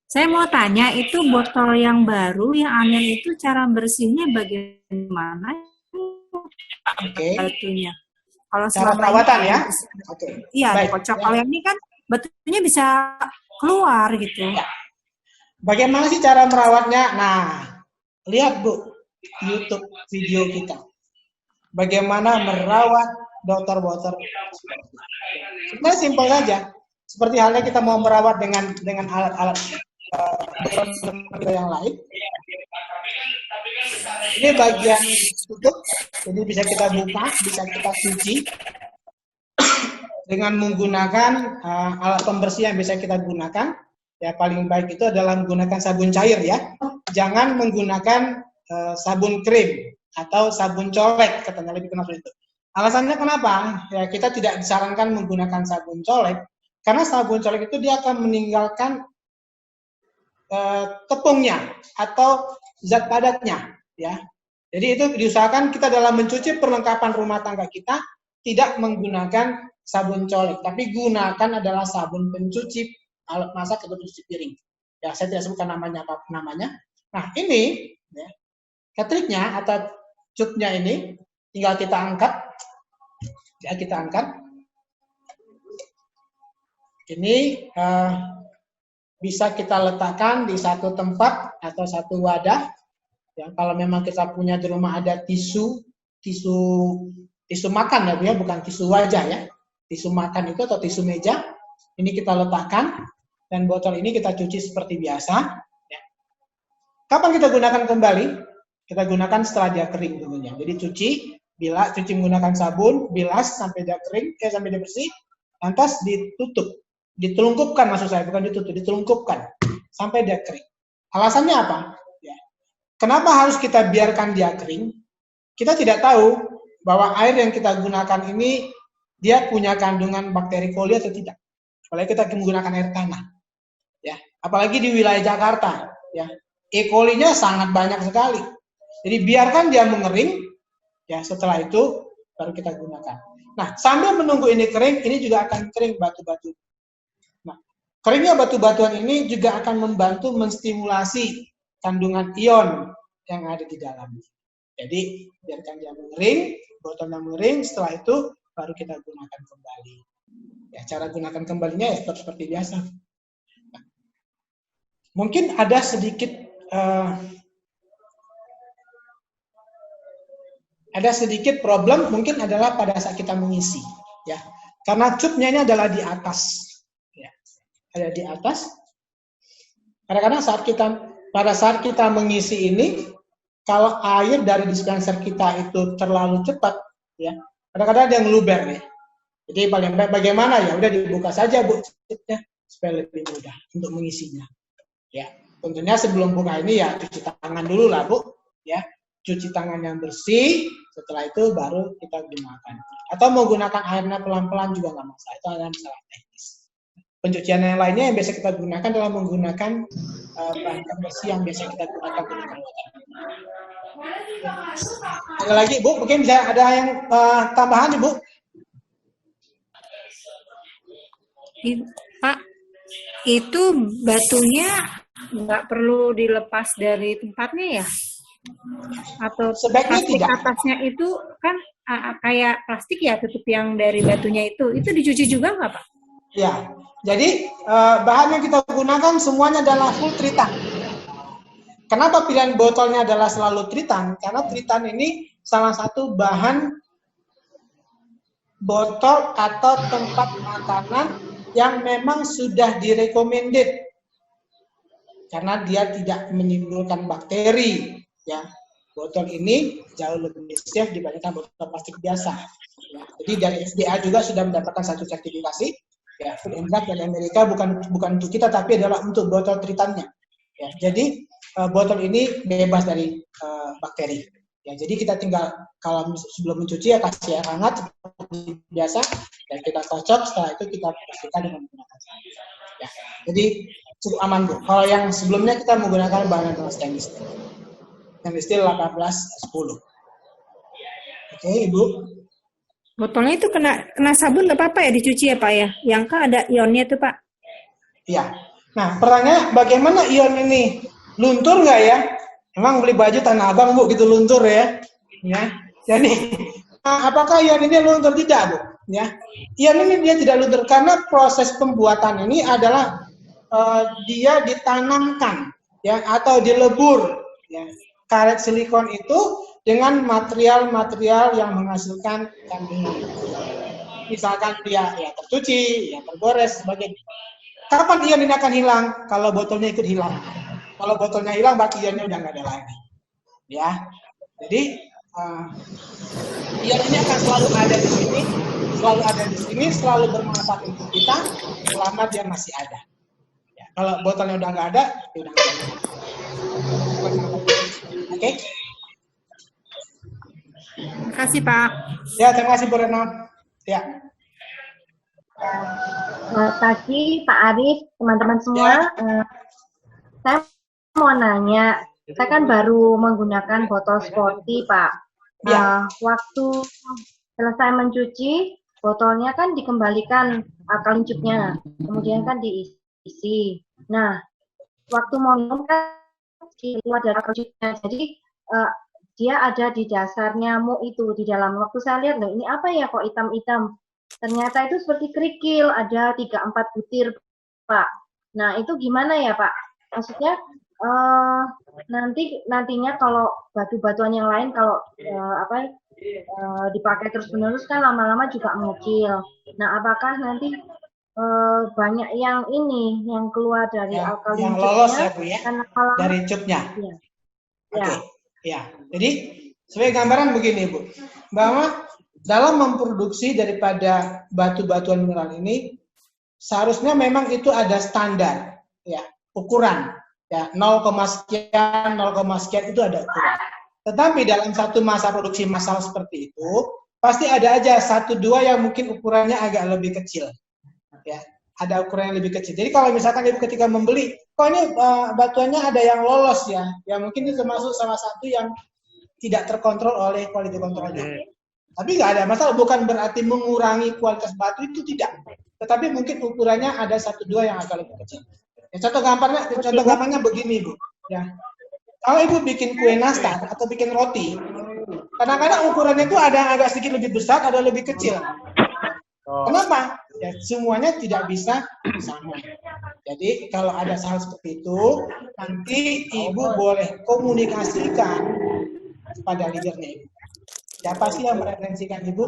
Saya mau tanya, itu botol yang baru, yang angin itu cara bersihnya bagaimana? Oke. Batunya. Kalau cara perawatan ya? Oke. Iya, dikocok. Kalau yang ini kan batunya bisa keluar gitu. Ya. Bagaimana sih cara merawatnya? Nah, lihat Bu, YouTube video kita. Bagaimana merawat botol-botol. Sebenarnya simpel saja. Seperti halnya kita mau merawat dengan alat-alat yang lain. Ini bagian tutup, jadi bisa kita buka, bisa kita cuci dengan menggunakan alat pembersih yang bisa kita gunakan. Ya paling baik itu adalah menggunakan sabun cair ya. Jangan menggunakan sabun krim atau sabun colek, katanya lebih kenal itu. Alasannya kenapa? Ya kita tidak disarankan menggunakan sabun colek karena sabun colek itu dia akan meninggalkan tepungnya atau zat padatnya ya. Jadi itu diusahakan kita dalam mencuci perlengkapan rumah tangga kita tidak menggunakan sabun colek, tapi gunakan adalah sabun pencuci alat masak atau pencuci piring. Ya, saya tidak sebutkan namanya apa namanya. Nah, ini ya, ketriknya atau cutnya ini tinggal kita angkat. Ya, kita angkat. Ini bisa kita letakkan di satu tempat atau satu wadah. Ya, kalau memang kita punya di rumah ada tisu makan ya Bu ya, bukan tisu wajah ya. Tisu makan itu atau tisu meja, ini kita letakkan dan botol ini kita cuci seperti biasa. Ya. Kapan kita gunakan kembali? Kita gunakan setelah dia kering tentunya. Jadi cuci menggunakan sabun, bilas sampai dia kering, sampai dia bersih, lantas ditutup, ditelungkupkan maksud saya, bukan ditutup, ditelungkupkan sampai dia kering. Alasannya apa? Ya. Kenapa harus kita biarkan dia kering? Kita tidak tahu bahwa air yang kita gunakan ini dia punya kandungan bakteri coli atau tidak. Apalagi kita menggunakan air tanah. Ya, apalagi di wilayah Jakarta, ya. E. coli-nya sangat banyak sekali. Jadi biarkan dia mengering, ya setelah itu baru kita gunakan. Nah, sambil menunggu ini kering, ini juga akan kering batu-batu. Nah, keringnya batu-batuan ini juga akan membantu menstimulasi kandungan ion yang ada di dalamnya. Jadi biarkan dia mengering, botolnya mengering, setelah itu baru kita gunakan kembali. Ya, cara gunakan kembalinya ya seperti biasa. Nah, mungkin ada sedikit problem, mungkin adalah pada saat kita mengisi, ya. Karena cupnya ini adalah di atas, ya. Ada di atas. Kadang-kadang pada saat kita mengisi ini, kalau air dari dispenser kita itu terlalu cepat, ya, kadang-kadang ada yang ngeluber nih. Jadi paling baik bagaimana ya? Udah dibuka saja Bu, cupnya supaya lebih mudah untuk mengisinya. Ya, tentunya sebelum buka ini ya cuci tangan dulu lah Bu, ya. Cuci tangan yang bersih, setelah itu baru kita gunakan. Atau mau gunakan airnya pelan-pelan juga nggak masalah, itu adalah masalah teknis. Pencucian yang lainnya yang biasa kita gunakan adalah menggunakan bahan pembersih yang biasa kita gunakan untuk perawatan. Ada lagi Bu, mungkin bisa ada yang tambahan Ibu? Pak, Itu batunya nggak perlu dilepas dari tempatnya ya? Atau Sebaiknya plastik tidak. atasnya itu kan kayak plastik ya, tutup yang dari batunya itu dicuci juga nggak Pak? Ya, jadi bahan yang kita gunakan semuanya adalah full tritan. Kenapa pilihan botolnya adalah selalu tritan? Karena tritan ini salah satu bahan botol atau tempat makanan yang memang sudah direkomended karena dia tidak menimbulkan bakteri. Ya, botol ini jauh lebih safe dibandingkan botol plastik biasa. Ya, jadi dari FDA juga sudah mendapatkan satu sertifikasi. Ya, Food and Drug dari Amerika bukan untuk kita tapi adalah untuk botol tritannya. Ya, jadi botol ini bebas dari bakteri. Ya, jadi kita tinggal kalau sebelum mencuci ya kasih air hangat seperti biasa dan kita kocok, setelah itu kita bersihkan dengan menggunakan sabun. Ya, jadi cukup aman Bu. Kalau yang sebelumnya kita menggunakan bahan stainless steel. Stainless steel 1810. Oke, Ibu. Botolnya itu kena sabun nggak apa-apa ya dicuci ya Pak ya? Yang kan ada ionnya tuh Pak. Iya. Nah, pertanyaannya bagaimana ion ini? Luntur nggak ya? Emang beli baju Tanah Abang, Bu, gitu luntur ya? Ya. Jadi, apakah ion ini luntur? Tidak, Bu. Ya. Ion ini dia tidak luntur karena proses pembuatan ini adalah dia ditanamkan ya atau dilebur ya. Karet silikon itu dengan material-material yang menghasilkan kandungan. Misalkan dia ya tercuci, ya tergores, sebagainya. Kapan ion ini akan hilang? Kalau botolnya ikut hilang. Kalau botolnya hilang, berarti ionnya udah nggak ada lagi. Ya, jadi ion ini akan selalu ada di sini, selalu bermanfaat untuk kita selama dia masih ada. Ya, kalau botolnya udah nggak ada, ya udah nggak ada. Oke? Terima kasih Pak. Ya, terima kasih Bu Reno. Ya. Selamat pagi Pak Arif, teman-teman semua. Ya. Saya mau nanya, saya kan baru menggunakan botol sporty Pak. Ya. Waktu selesai mencuci, botolnya kan dikembalikan kalincupnya, kemudian kan diisi. Nah, waktu mau minum kan keluar dari kalincupnya, jadi dia ada di dasar nyamuk itu di dalam. Waktu saya lihat, loh ini apa ya kok hitam-hitam? Ternyata itu seperti kerikil, ada 3-4 butir, Pak. Nah, itu gimana ya, Pak? Maksudnya, nantinya kalau batu-batuan yang lain, kalau dipakai terus-menerus kan lama-lama juga mengecil. Nah, apakah nanti banyak yang keluar dari alkali yang lolos ya, Bu ya? Kalau, dari cupnya? Ya. Oke. Ya, jadi sebagai gambaran begini Bu, bahwa dalam memproduksi daripada batu-batuan mineral ini seharusnya memang itu ada standar, ya, ukuran, ya 0, sekian, 0, sekian itu ada ukuran. Tetapi dalam satu masa produksi massal seperti itu pasti ada aja 1-2 yang mungkin ukurannya agak lebih kecil, ya. Ada ukuran yang lebih kecil. Jadi kalau misalkan Ibu ketika membeli, kok ini batuannya ada yang lolos ya, ya mungkin itu termasuk salah satu yang tidak terkontrol oleh quality controlnya. Tapi nggak ada masalah, bukan berarti mengurangi kualitas batu itu tidak. Tetapi mungkin ukurannya ada 1-2 yang agak lebih kecil. Ya, contoh gampangnya begini Bu. Ya, kalau Ibu bikin kue nastar atau bikin roti, kadang-kadang ukurannya itu ada yang agak sedikit lebih besar, ada lebih kecil. Kenapa? Ya, semuanya tidak bisa sama. Jadi kalau ada hal seperti itu, nanti Ibu boleh komunikasikan kepada leadernya Ibu. Siapa sih yang mereferensikan Ibu?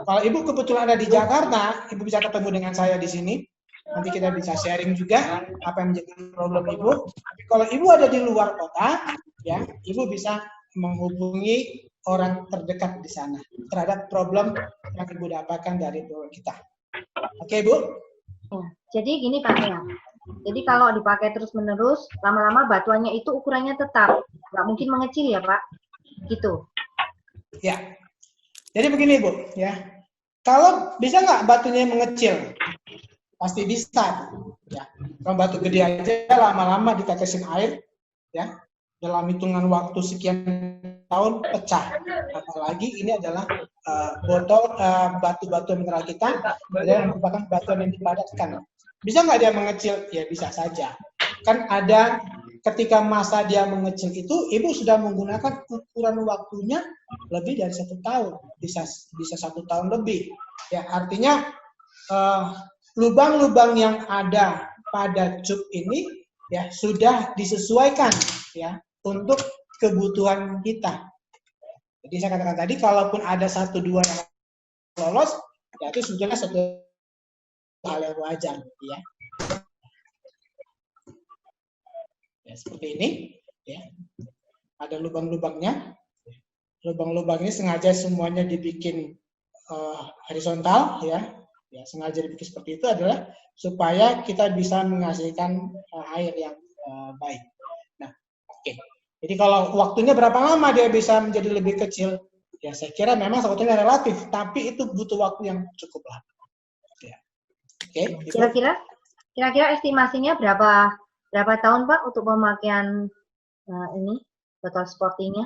Kalau Ibu kebetulan ada di Jakarta, Ibu bisa ketemu dengan saya di sini. Nanti kita bisa sharing juga apa yang menjadi problem Ibu. Tapi kalau Ibu ada di luar kota, ya Ibu bisa menghubungi orang terdekat di sana terhadap problem yang Ibu dapatkan dari produk kita. Oke, Bu? Jadi gini Pak ya. Jadi kalau dipakai terus-menerus, lama-lama batuannya itu ukurannya tetap, nggak mungkin mengecil ya Pak? Gitu. Ya. Jadi begini Bu, ya. Kalau bisa nggak batunya mengecil? Pasti bisa. Ya. Kalau batu gede aja lama-lama ditetesin air, ya. Dalam hitungan waktu sekian tahun pecah. Apalagi ini adalah botol batu-batu mineral kita yang merupakan batuan yang dipadatkan. Bisa nggak dia mengecil? Ya bisa saja. Kan ada ketika masa dia mengecil itu, ibu sudah menggunakan ukuran waktunya lebih dari 1 tahun, bisa 1 tahun lebih. Ya artinya lubang-lubang yang ada pada cup ini ya sudah disesuaikan ya untuk kebutuhan kita. Jadi saya katakan tadi, kalaupun ada 1-2 yang lolos, ya itu sebetulnya satu hal yang wajar, ya. Ya seperti ini, ya. Ada lubang-lubangnya. Lubang-lubang ini sengaja semuanya dibikin horizontal, ya. Ya sengaja dibikin seperti itu adalah supaya kita bisa menghasilkan air yang baik. Nah, oke. Jadi kalau waktunya berapa lama dia bisa menjadi lebih kecil? Ya saya kira memang sebetulnya relatif, tapi itu butuh waktu yang cukup lama. Ya. Oke. Kira-kira estimasinya berapa tahun Pak untuk pemakaian ini botol sportinya?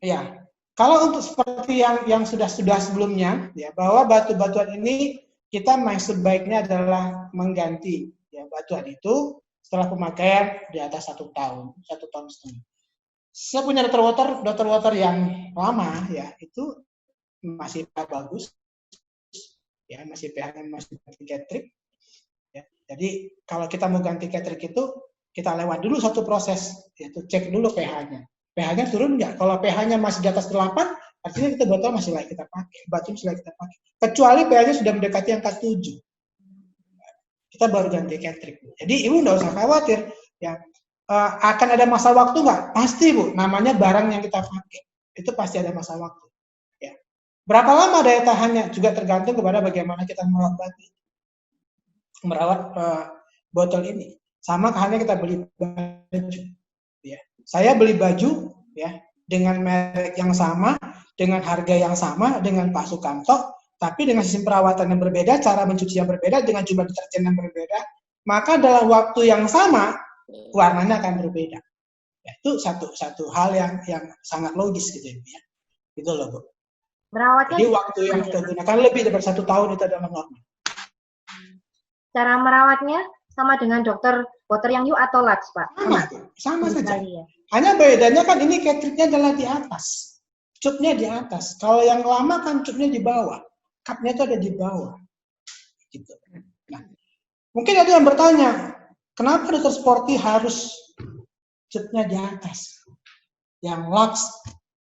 Ya. Kalau untuk seperti yang sudah sebelumnya, ya bahwa batu-batuan ini kita sebaiknya adalah mengganti ya batuan itu setelah pemakaian di atas 1 tahun, 1 tahun setengah. Saya punya Dr. Water yang lama ya, itu masih bagus ya, masih pH-nya masih Ketrip ya. Jadi kalau kita mau ganti Ketrip itu kita lewat dulu satu proses, yaitu cek dulu pH-nya. pH-nya turun nggak? Kalau pH-nya masih di atas 8, artinya kita botol masih layak kita pakai, batu masih layak kita pakai. Kecuali pH-nya sudah mendekati angka 7. Kita baru ganti Ketrip. Jadi ibu nggak usah khawatir ya. Akan ada masa waktu nggak? Pasti Bu, namanya barang yang kita pakai itu pasti ada masa waktu. Ya. Berapa lama daya tahannya juga tergantung kepada bagaimana kita merawat botol ini. Sama halnya kita beli baju. Ya. Saya beli baju ya dengan merek yang sama, dengan harga yang sama, dengan Pak Sukamto, tapi dengan sistem perawatan yang berbeda, cara mencuci yang berbeda, dengan jumlah deterjen yang berbeda, maka dalam waktu yang sama warnanya akan berbeda. Ya, itu satu hal yang sangat logis gitu ya. Itu loh Bu. Merawatnya jadi waktu yang kita gunakan lebih dari 1 tahun itu adalah normal. Cara merawatnya sama dengan Dr. Water yang New atau Lux Pak? Sama saja. Ya. Hanya bedanya kan ini Ketripnya adalah di atas, cupnya di atas. Kalau yang lama kan cupnya di bawah, cupnya itu ada di bawah. Gitu. Nah, mungkin ada yang bertanya, kenapa Dr. Sporty harus cupnya di atas? Yang Lux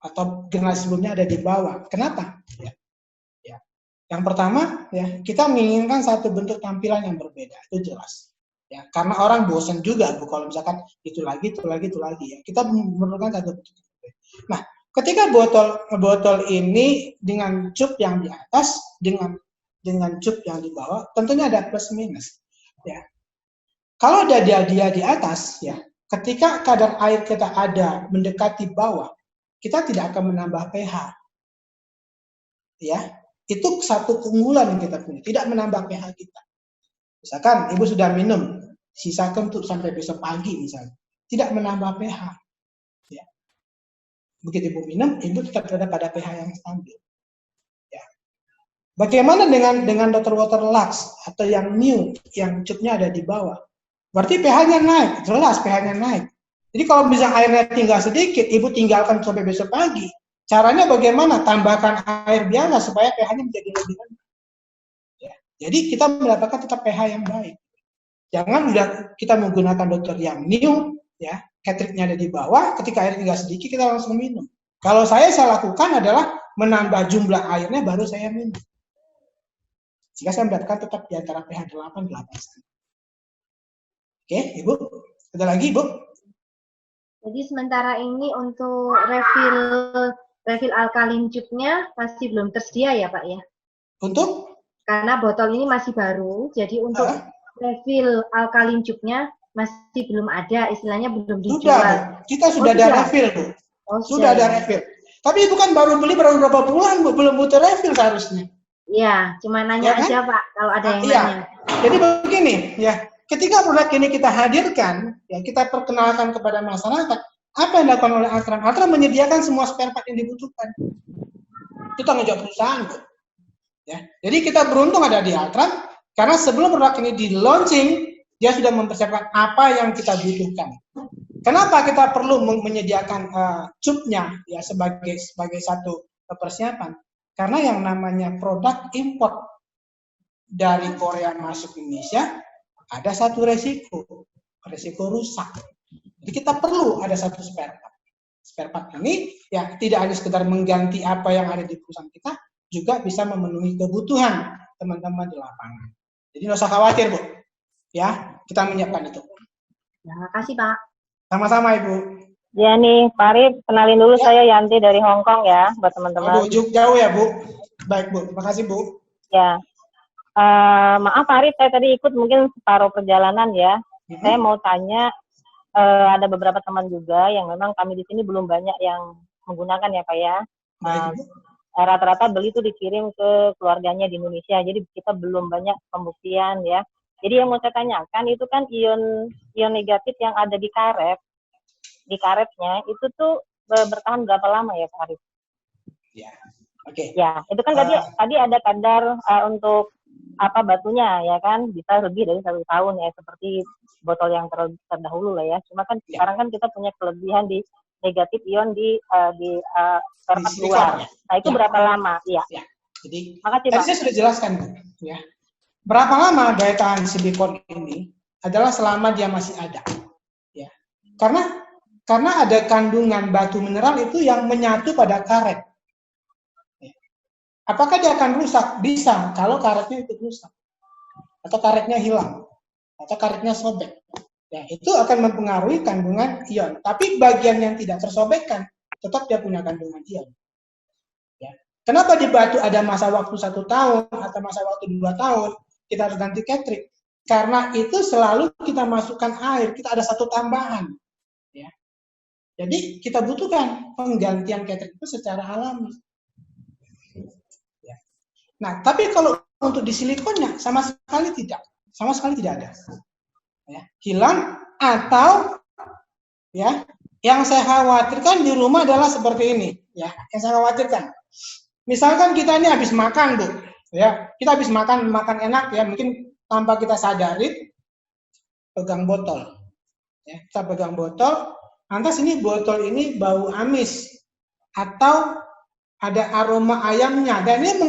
atau generasi sebelumnya ada di bawah. Kenapa? Ya. Ya. Yang pertama, ya kita menginginkan satu bentuk tampilan yang berbeda, itu jelas. Ya, karena orang bosan juga Bu kalau misalkan itu lagi ya. Kita memerlukan satu bentuk yang berbeda. Nah, ketika botol ini dengan cup yang di atas, dengan cup yang di bawah, tentunya ada plus minus. Ya. Kalau dia di atas, ya, ketika kadar air kita ada mendekati bawah, kita tidak akan menambah pH. Ya, itu satu keunggulan yang kita punya, tidak menambah pH kita. Misalkan ibu sudah minum, sisakan untuk sampai besok pagi misalnya, tidak menambah pH. Ya. Begitu ibu minum, ibu tetap berada pada pH yang stabil. Ya. Bagaimana dengan Dr. Water Lux atau yang New, yang cupnya ada di bawah? Berarti pH-nya naik, jelas pH-nya naik. Jadi kalau misalnya airnya tinggal sedikit, ibu tinggalkan sampai besok pagi. Caranya bagaimana? Tambahkan air biasa supaya pH-nya menjadi lebih rendah. Ya. Jadi kita mendapatkan tetap pH yang baik. Jangan udah kita menggunakan dokter yang New, ya, Ketripnya ada di bawah, ketika air tinggal sedikit kita langsung minum. Kalau saya lakukan adalah menambah jumlah airnya baru saya minum. Jika saya mendapatkan tetap di antara pH 8. Oke, Ibu. Ada lagi, Ibu? Jadi sementara ini untuk refill alkalin tube-nya masih belum tersedia ya Pak ya? Untuk? Karena botol ini masih baru, jadi untuk refill alkalin tube-nya masih belum ada, istilahnya belum dijual. Sudah, kita sudah ada refill, Bu. Sudah ada refill. Tapi bukan baru beli baru berapa bulan, Bu, belum butuh refill seharusnya. Iya, cuma nanya ya, aja kan? Pak, kalau ada yang nanya. Jadi begini, ya. Ketika produk ini kita hadirkan, ya kita perkenalkan kepada masyarakat, apa yang dilakukan oleh Altran? Altran menyediakan semua spare part yang dibutuhkan. Itu tanggung jawab perusahaan, Bu. Ya. Jadi kita beruntung ada di Altran, Karena sebelum produk ini di launching, dia sudah mempersiapkan apa yang kita butuhkan. Kenapa kita perlu menyediakan cupnya ya sebagai satu persiapan? Karena yang namanya produk import dari Korea masuk Indonesia ada satu resiko rusak. Jadi kita perlu ada satu spare part. Spare part ini ya tidak hanya sekedar mengganti apa yang ada di perusahaan kita, juga bisa memenuhi kebutuhan teman-teman di lapangan. Jadi nggak usah khawatir, Bu. Ya, kita menyiapkan itu. Terima kasih, Pak. Sama-sama, Ibu. Ya nih, Pak Arif, kenalin dulu saya Yanti dari Hong Kong ya, buat teman-teman. Aduh, jauh ya, Bu. Baik, Bu. Terima kasih, Bu. Ya, maaf Pak Arif, saya tadi ikut mungkin separuh perjalanan ya. Saya mau tanya, ada beberapa teman juga yang memang kami di sini belum banyak yang menggunakan ya, Pak ya. Baik, Bu. Rata-rata beli itu dikirim ke keluarganya di Indonesia, jadi kita belum banyak pembuktian ya. Jadi yang mau saya tanyakan itu kan ion negatif yang ada di karetnya itu tuh bertahan berapa lama ya Pak Arif? Ya, oke. Ya, itu kan tadi ada kadar untuk apa batunya ya kan bisa lebih dari 1 tahun ya seperti botol yang terdahulu lah ya. Cuma kan sekarang kan kita punya kelebihan di negatif ion di spare part luar. Nah itu berapa lama? Iya. Ya. Jadi makasih tadi Pak. saya sudah jelaskan, Bu. Ya. Berapa lama daya tahan silikon ini adalah selama dia masih ada. Ya. Karena ada kandungan batu mineral itu yang menyatu pada karet. Ya. Apakah dia akan rusak? Bisa, kalau karetnya itu rusak. Atau karetnya hilang. Atau karetnya sobek. Ya, itu akan mempengaruhi kandungan ion. Tapi bagian yang tidak tersobekkan, tetap dia punya kandungan ion. Ya. Kenapa di batu ada masa waktu 1 tahun atau masa waktu 2 tahun? Kita harus ganti cartridge. Karena itu selalu kita masukkan air, kita ada satu tambahan. Ya. Jadi kita butuhkan penggantian cartridge itu secara alami. Ya. Nah, tapi kalau untuk di silikonnya sama sekali tidak ada. Ya. Hilang atau ya, yang saya khawatirkan di rumah adalah seperti ini. Ya, yang saya khawatirkan. Misalkan kita ini habis makan, Bu. Ya, kita habis makan enak ya, mungkin tanpa kita sadari pegang botol. Ya, kita pegang botol, lantas ini botol ini bau amis atau ada aroma ayamnya dan ini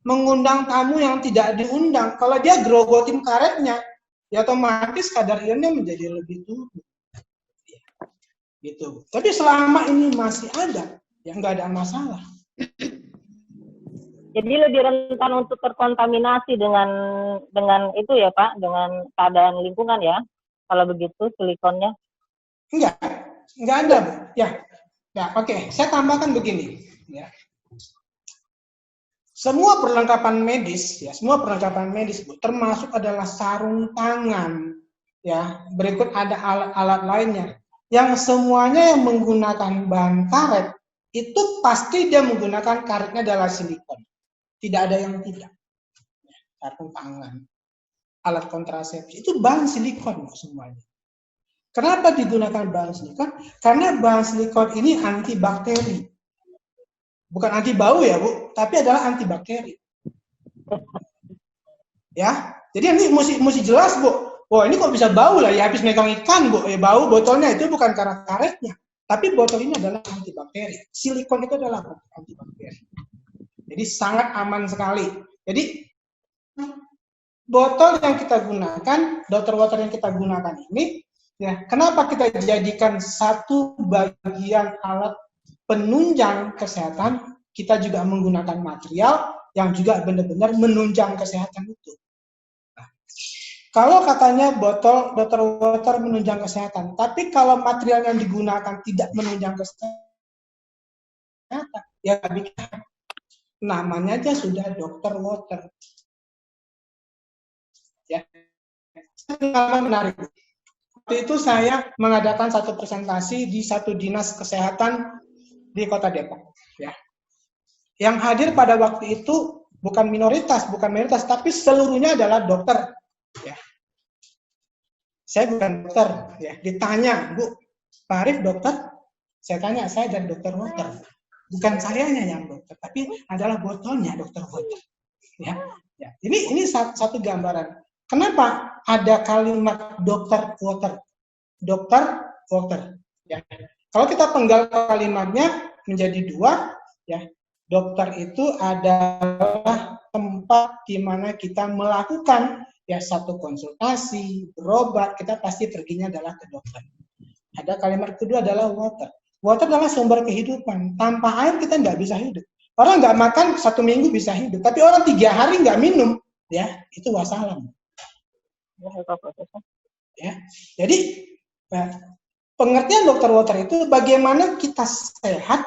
mengundang tamu yang tidak diundang. Kalau dia grogotin karetnya, ya otomatis kadar ionnya menjadi lebih turun. Ya, gitu. Tapi selama ini masih ada, ya nggak ada masalah. Jadi lebih rentan untuk terkontaminasi dengan itu ya Pak, dengan keadaan lingkungan ya. Kalau begitu silikonnya? Enggak ada, Bu. Ya, oke. Saya tambahkan begini, ya. Semua perlengkapan medis, Bu, termasuk adalah sarung tangan, ya. Berikut ada alat-alat lainnya, yang semuanya yang menggunakan bahan karet itu pasti dia menggunakan karetnya adalah silikon. Tidak ada yang tidak. Sarung tangan, alat kontrasepsi itu bahan silikon semuanya. Kenapa digunakan bahan silikon? Karena bahan silikon ini antibakteri. Bukan anti bau ya, Bu, tapi adalah antibakteri. Ya, jadi ini mesti jelas, Bu. Wah, ini kok bisa bau lah ya, habis megang ikan, Bu. Bau botolnya itu bukan karena karetnya, tapi botol ini adalah antibakteri. Silikon itu adalah antibakteri. Jadi sangat aman sekali. Jadi botol yang kita gunakan, Dr. Water yang kita gunakan ini, ya kenapa kita jadikan satu bagian alat penunjang kesehatan? Kita juga menggunakan material yang juga benar-benar menunjang kesehatan itu. Nah, kalau katanya botol Dr. Water menunjang kesehatan, tapi kalau material yang digunakan tidak menunjang kesehatan, ya bikin namanya aja sudah Dr. Water. Ya, menarik. Waktu itu saya mengadakan satu presentasi di satu dinas kesehatan di Kota Depok. Ya, yang hadir pada waktu itu bukan mayoritas, tapi seluruhnya adalah dokter. Ya, saya bukan dokter. Ya, ditanya, Bu, Pak Arif dokter? Saya tanya, saya dari Dr. Water. Bukan sayanya yang dokter, tapi adalah botolnya Dr. Water. Ya, ini satu gambaran. Kenapa ada kalimat dokter water? Dokter water. Ya. Kalau kita penggal kalimatnya menjadi dua, ya, dokter itu adalah tempat di mana kita melakukan ya satu konsultasi, berobat, kita pasti perginya adalah ke dokter. Ada kalimat kedua adalah water. Water adalah sumber kehidupan. Tanpa air kita nggak bisa hidup. Orang nggak makan 1 minggu bisa hidup, tapi orang 3 hari nggak minum, ya itu wassalam. Ya, jadi pengertian dokter water itu bagaimana kita sehat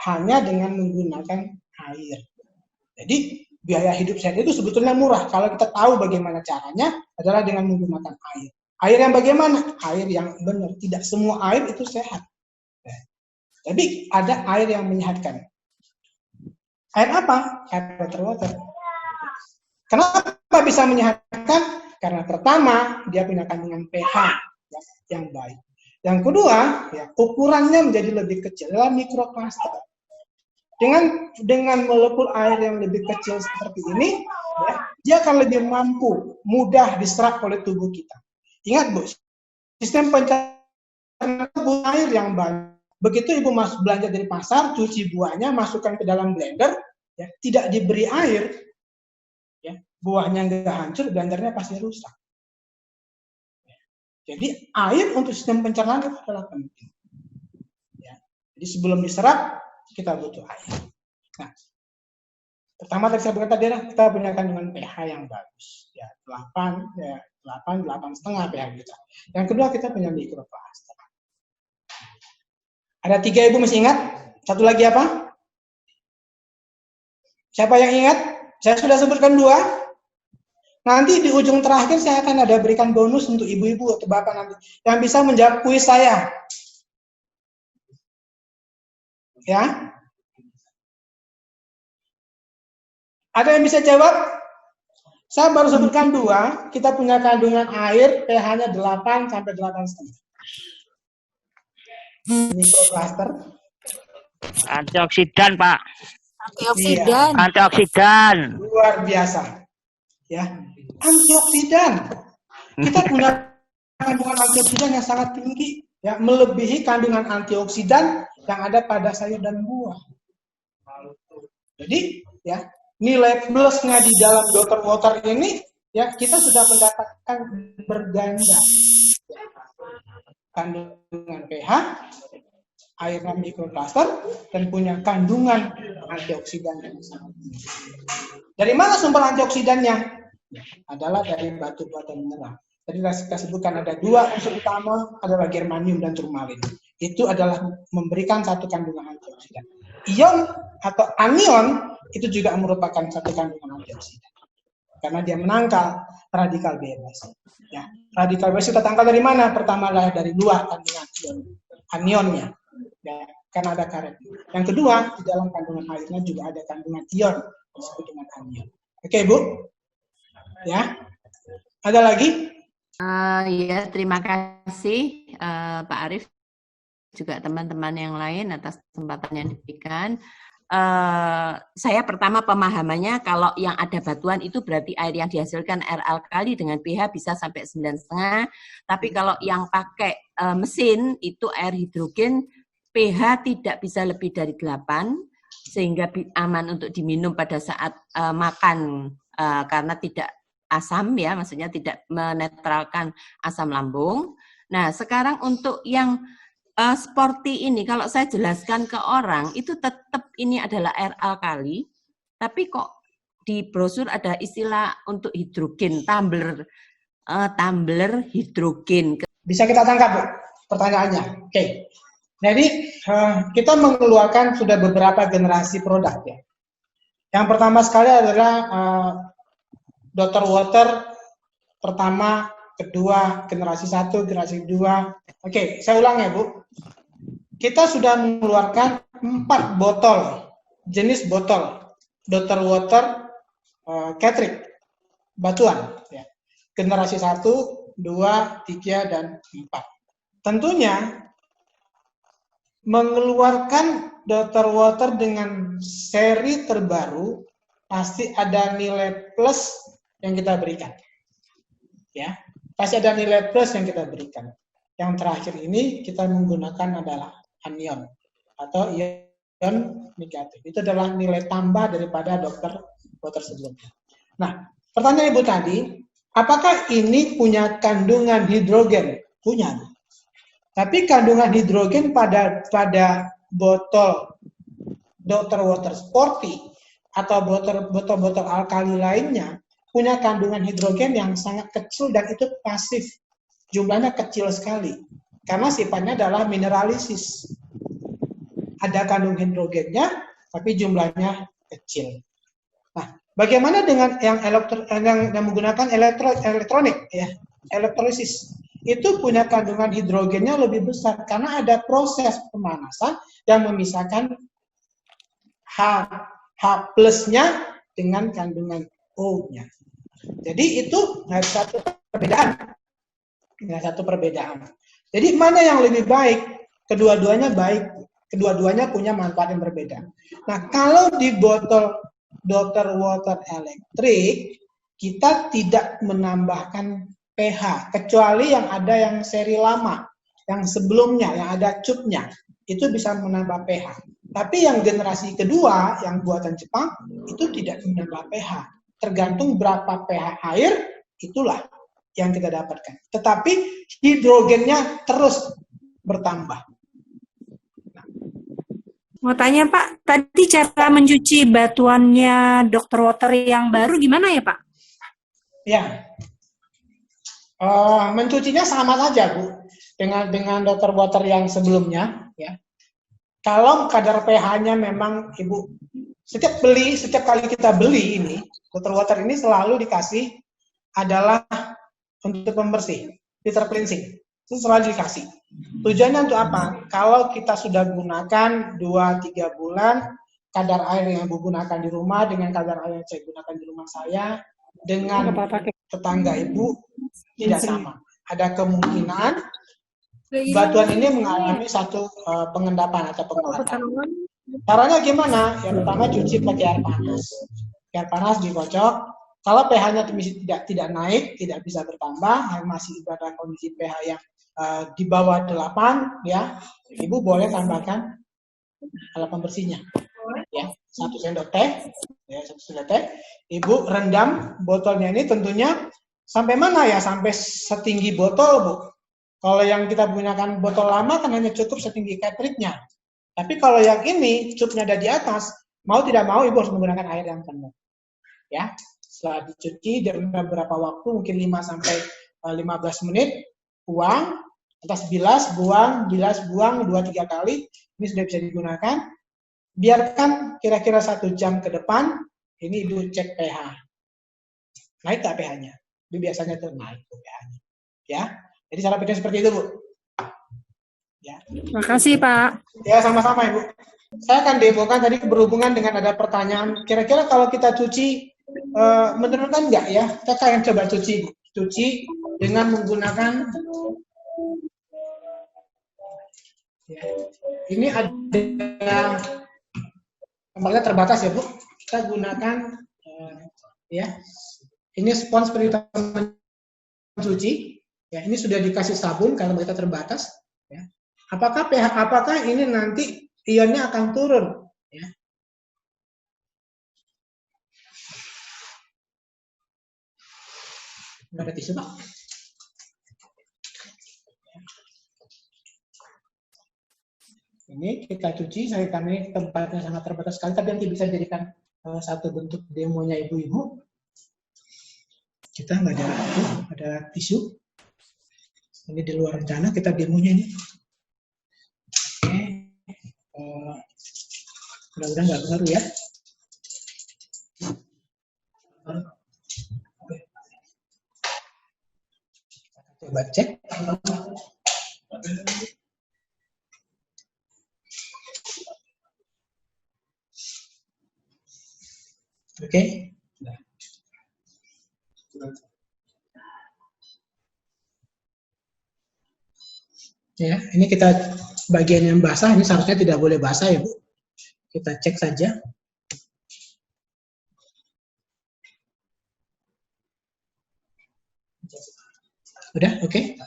hanya dengan menggunakan air. Jadi biaya hidup sehat itu sebetulnya murah kalau kita tahu bagaimana caranya adalah dengan menggunakan air. Air yang bagaimana? Air yang benar. Tidak semua air itu sehat. Tapi ada air yang menyehatkan. Air apa? Air filter water. Kenapa bisa menyehatkan? Karena pertama, dia punya kandungan pH yang baik. Yang kedua, ya, ukurannya menjadi lebih kecil, adalah mikroplaster. Dengan molekul air yang lebih kecil seperti ini, ya, dia akan lebih mampu, mudah diserap oleh tubuh kita. Ingat Bu, sistem pencernaan butuh air yang banyak. Begitu Ibu belanja dari pasar, cuci buahnya, masukkan ke dalam blender, ya, tidak diberi air, ya, buahnya nggak hancur, blendernya pasti rusak. Jadi air untuk sistem pencernaan itu adalah penting. Ya. Jadi sebelum diserap, kita butuh air. Nah, pertama tadi saya berkata adalah kita punya kandungan pH yang bagus, ya 8,5 pH kita. Yang kedua kita punya mikroplaster. Ada 3 Ibu masih ingat? Satu lagi apa? Siapa yang ingat? Saya sudah sebutkan 2. Nanti di ujung terakhir saya akan ada berikan bonus untuk ibu-ibu atau bapak nanti yang bisa menjawab kuis saya. Ya? Ada yang bisa jawab? Saya baru sebutkan 2. Kita punya kandungan air pH-nya 8 sampai 8,5. Mikroplaster. Antioksidan, Pak. Antioksidan. Iya. Antioksidan. Luar biasa. Ya, antioksidan. Kita punya kandungan antioksidan yang sangat tinggi, ya, melebihi kandungan antioksidan yang ada pada sayur dan buah. Jadi, ya, nilai plusnya di dalam dokter water ini, ya, kita sudah mendapatkan berganda. Kandungan pH, airnya mikroplaster, dan punya kandungan antioksidan yang sangat tinggi. Dari mana sumber antioksidannya? Adalah dari batu bata mineral. Tadi kita sebutkan ada 2 unsur utama, adalah germanium dan turmalin. Itu adalah memberikan satu kandungan antioksidan. Ion atau anion itu juga merupakan satu kandungan antioksidan. Karena dia menangkal radikal bebas. Ya, radikal bebas kita tangkal dari mana? Pertama adalah dari luar kandungan ion, anionnya. Ya, karena ada karet. Yang kedua, di dalam kandungan airnya juga ada kandungan ion disebut dengan anion. Oke, Bu? Ya. Ada lagi? Ya, terima kasih Pak Arief, juga teman-teman yang lain atas kesempatan yang diberikan. Saya pertama pemahamannya kalau yang ada batuan itu berarti air yang dihasilkan air alkali dengan pH bisa sampai 9,5. Tapi kalau yang pakai mesin itu air hidrogen pH tidak bisa lebih dari 8 sehingga aman untuk diminum pada saat makan karena tidak asam ya, maksudnya tidak menetralkan asam lambung. Nah, sekarang untuk yang seperti ini, kalau saya jelaskan ke orang, itu tetap ini adalah air alkali, tapi kok di brosur ada istilah untuk hidrogen, tumbler hidrogen. Bisa kita tangkap, Bu, pertanyaannya. Oke. Jadi, kita mengeluarkan sudah beberapa generasi produk ya. Yang pertama sekali adalah Dr. Water pertama, kedua, generasi 1, generasi 2. Oke, saya ulang ya, Bu. Kita sudah mengeluarkan 4 botol, jenis botol Dr. Water Catterick, batuan. Ya. Generasi 1, 2, 3, dan 4. Tentunya, mengeluarkan Dr. Water dengan seri terbaru, pasti ada nilai plus yang kita berikan. Ya, pasti ada nilai plus yang kita berikan. Yang terakhir ini kita menggunakan adalah anion atau ion negatif. Itu adalah nilai tambah daripada water sebelumnya. Nah, pertanyaan Ibu tadi, apakah ini punya kandungan hidrogen? Punya. Tapi kandungan hidrogen pada botol Dr. Water Sporty atau botol-botol alkali lainnya punya kandungan hidrogen yang sangat kecil dan itu pasif. Jumlahnya kecil sekali. Karena sifatnya adalah mineralisis. Ada kandungan hidrogennya, tapi jumlahnya kecil. Nah, bagaimana dengan yang menggunakan elektronik, ya, elektrolisis? Itu punya kandungan hidrogennya lebih besar karena ada proses pemanasan yang memisahkan H plusnya dengan kandungan O-nya. Jadi itu ada satu perbedaan. Jadi mana yang lebih baik? Kedua-duanya baik. Kedua-duanya punya manfaat yang berbeda. Nah, kalau di botol Dr. Water Electric, kita tidak menambahkan pH, kecuali yang ada yang seri lama, yang sebelumnya, yang ada cupnya, itu bisa menambah pH. Tapi yang generasi kedua, yang buatan Jepang, itu tidak menambah pH. Tergantung berapa pH air, itulah yang kita dapatkan. Tetapi hidrogennya terus bertambah. Mau tanya Pak, tadi cara mencuci batuannya Dr. Water yang baru gimana ya Pak? Ya, mencucinya sama saja Bu, dengan Dr. Water yang sebelumnya. Ya, kalau kadar pH-nya memang Ibu setiap kali kita beli ini, Dr. Water ini selalu dikasih adalah untuk pembersih, filter cleansing. Itu selalu dikasih. Tujuannya untuk apa? Kalau kita sudah gunakan 2-3 bulan, kadar air yang Ibu gunakan di rumah dengan kadar air yang saya gunakan di rumah saya, dengan tetangga Ibu tidak sama. Ada kemungkinan batuan ini mengalami satu pengendapan atau pengelatan. Caranya gimana? Yang pertama cuci pakai air panas. Air panas dikocok. Kalau pH-nya tidak naik, tidak bisa bertambah, masih pada kondisi pH yang di bawah 8, ya, Ibu boleh tambahkan alat pembersihnya. Ya, 1 sendok teh, ya, 1 sendok teh. Ibu rendam botolnya ini tentunya sampai mana ya? Sampai setinggi botol, Bu. Kalau yang kita gunakan botol lama kan hanya cukup setinggi cartridge-nya. Tapi kalau yang ini cupnya ada di atas, mau tidak mau Ibu harus menggunakan air yang penuh. Ya, setelah dicuci dalam beberapa waktu, mungkin 5-15 menit, buang, atas bilas, buang, 2-3 kali, ini sudah bisa digunakan. Biarkan kira-kira 1 jam ke depan, ini Ibu cek pH. Naik tak pH-nya? Itu biasanya itu naik pH-nya. Ya, jadi cara pikir seperti itu, Bu. Ya. Terima kasih, Pak. Ya, sama-sama, Ibu. Saya akan demokan tadi berhubungan dengan ada pertanyaan, kira-kira kalau kita cuci, menurunkan nggak ya? Kita akan coba cuci, Bu. Cuci dengan menggunakan, ya. Ini ada, tempatnya terbatas ya, Bu. Kita gunakan, ya, ini spons penelitian mencuci. Ya, ini sudah dikasih sabun karena kita terbatas. Ya. Apakah ini nanti ionnya akan turun? Ya. Nggak ada tisu, Pak. Ini kita cuci, kami tempatnya sangat terbatas sekali, tapi nanti bisa jadikan satu bentuk demonya ibu-ibu. Kita nggak ada tisu. Ini di luar rencana, kita demonya ini. Oke. Mudah-mudahan nggak pengaruh ya. Coba cek. Oke. Ya, ini kita bagian yang basah, ini seharusnya tidak boleh basah ya, Bu. Kita cek saja. Udah, oke?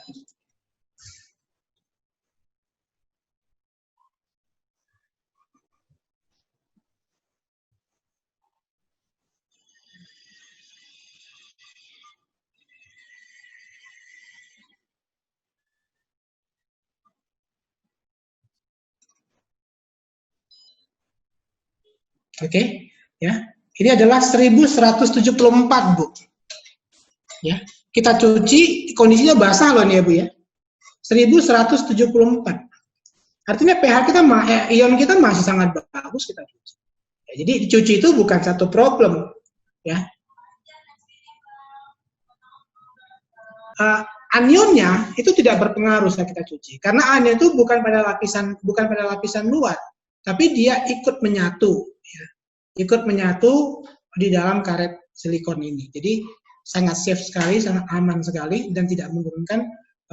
Oke, ya. Ini adalah 1174, Bu. Ya, kita cuci, kondisinya basah loh nih ya, Bu ya. 1174. Artinya pH kita, ion kita masih sangat bagus kita cuci. Ya, jadi dicuci itu bukan satu problem, ya. Anionnya itu tidak berpengaruh saat kita cuci, karena anion itu bukan pada lapisan luar, tapi dia ikut menyatu, ya. Ikut menyatu di dalam karet silikon ini. Jadi sangat safe sekali, sangat aman sekali, dan tidak menurunkan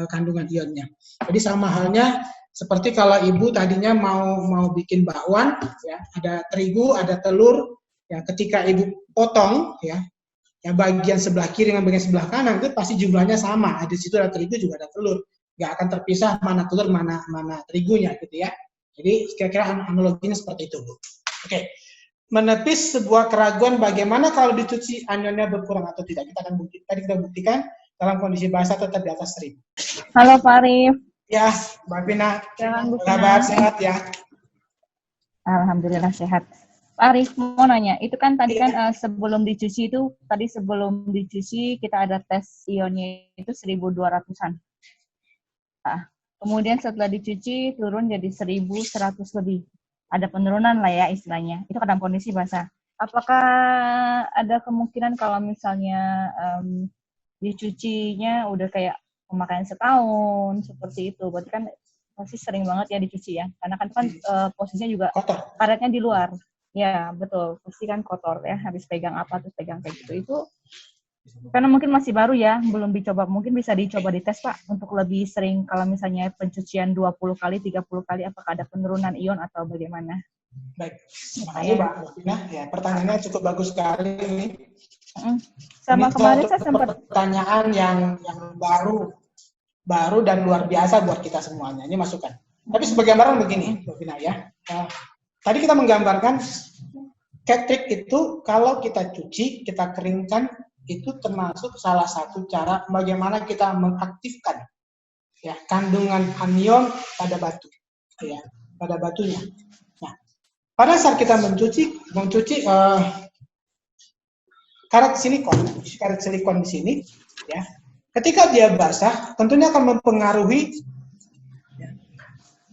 kandungan ionnya. Jadi sama halnya seperti kalau ibu tadinya mau bikin bakwan, ya, ada terigu, ada telur, ya, ketika ibu potong, ya bagian sebelah kiri dengan bagian sebelah kanan itu pasti jumlahnya sama. Di situ ada terigu juga ada telur, nggak akan terpisah mana telur mana terigunya, gitu ya. Jadi kira-kira analoginya seperti itu, Bu. Oke. Menepis sebuah keraguan bagaimana kalau dicuci anionnya berkurang atau tidak. Kita akan tadi kita buktikan dalam kondisi basah tetap di atas 1000. Halo Pak Arif. Ya, Mbak Vina. Jalan Kabar sehat ya? Alhamdulillah sehat. Pak Arif mau nanya, itu kan tadi kan sebelum dicuci kita ada tes ionnya itu 1200-an. Nah, kemudian setelah dicuci turun jadi 1100 lebih. Ada penurunan lah ya istilahnya. Itu dalam kondisi basah. Apakah ada kemungkinan kalau misalnya dicucinya udah kayak pemakaian setahun seperti itu, berarti kan pasti sering banget ya dicuci ya, karena kan posisinya juga kotor, karetnya di luar. Ya betul, pasti kan kotor ya, habis pegang apa terus pegang kayak gitu. Itu karena mungkin masih baru ya, belum dicoba, mungkin bisa dicoba dites Pak untuk lebih sering kalau misalnya pencucian 20 kali, 30 kali, apakah ada penurunan ion atau bagaimana? Baik, makasih Mbak Vina. Ya, pertanyaannya cukup bagus sekali ini. Sama ini kemarin saya sempat pertanyaan yang baru dan luar biasa buat kita semuanya. Ini masukan. Tapi sebagai gambaran begini, Mbak Vina ya. Tadi kita menggambarkan catrik itu kalau kita cuci, kita keringkan, itu termasuk salah satu cara bagaimana kita mengaktifkan ya kandungan anion pada batu, ya, pada batunya. Nah, pada saat kita mencuci karet silikon di sini, ya, ketika dia basah, tentunya akan mempengaruhi ya,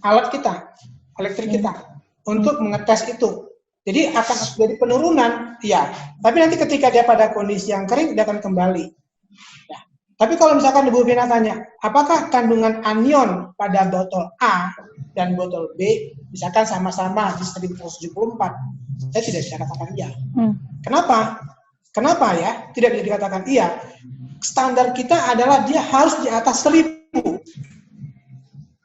alat kita, elektrik kita, untuk mengetes itu. Jadi akan jadi penurunan, ya. Tapi nanti ketika dia pada kondisi yang kering, dia akan kembali. Ya. Tapi kalau misalkan Ibu Vina tanya, apakah kandungan anion pada botol A dan botol B, misalkan sama-sama di 1174, saya tidak bisa katakan iya. Kenapa? Kenapa ya? Tidak bisa dikatakan iya. Standar kita adalah dia harus di atas 1000.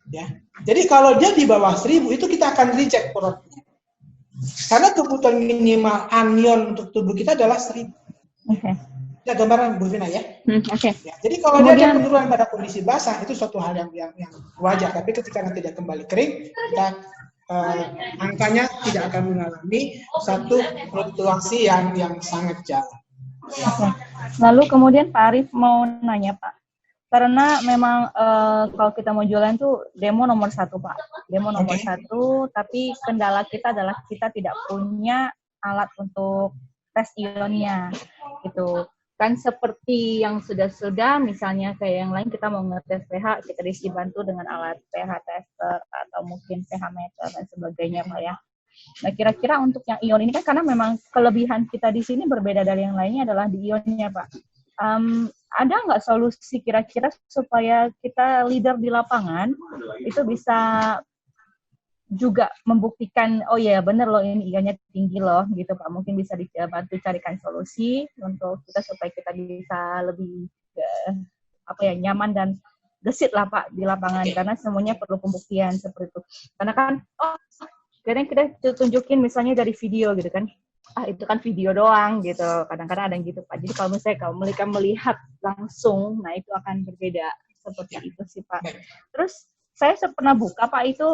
Ya. Jadi kalau dia di bawah 1000, itu kita akan reject produknya. Karena kebutuhan minimal anion untuk tubuh kita adalah 1000. Oke. Ya, gambaran Bu Vina ya. Oke. Ya, jadi kalau dia ada penurunan pada kondisi basah, itu suatu hal yang wajar. Tapi ketika nanti dia kembali kering, kita angkanya tidak akan mengalami satu fluktuasi yang sangat jauh. Oke. Lalu kemudian Pak Arif mau nanya Pak. Karena memang kalau kita mau jualan tuh demo nomor 1 Pak, demo nomor 1, tapi kendala kita adalah kita tidak punya alat untuk tes ionnya, gitu. Kan seperti yang sudah misalnya kayak yang lain kita mau ngetes pH, kita dibantu dengan alat pH tester atau mungkin pH meter dan sebagainya Pak ya. Nah kira-kira untuk yang ion ini kan karena memang kelebihan kita di sini berbeda dari yang lainnya adalah di ionnya Pak. Ada nggak solusi kira-kira supaya kita leader di lapangan itu bisa juga membuktikan, oh ya bener loh ini ionnya tinggi loh gitu Pak, mungkin bisa dibantu carikan solusi untuk kita supaya kita bisa lebih nyaman dan gesit lah Pak di lapangan, karena semuanya perlu pembuktian seperti itu. Karena kan kadang kita tunjukin misalnya dari video gitu kan, itu kan video doang gitu. Kadang-kadang ada yang gitu Pak. Jadi kalau misalnya kalau mereka melihat langsung, nah itu akan berbeda seperti itu sih Pak. Terus saya pernah buka Pak itu,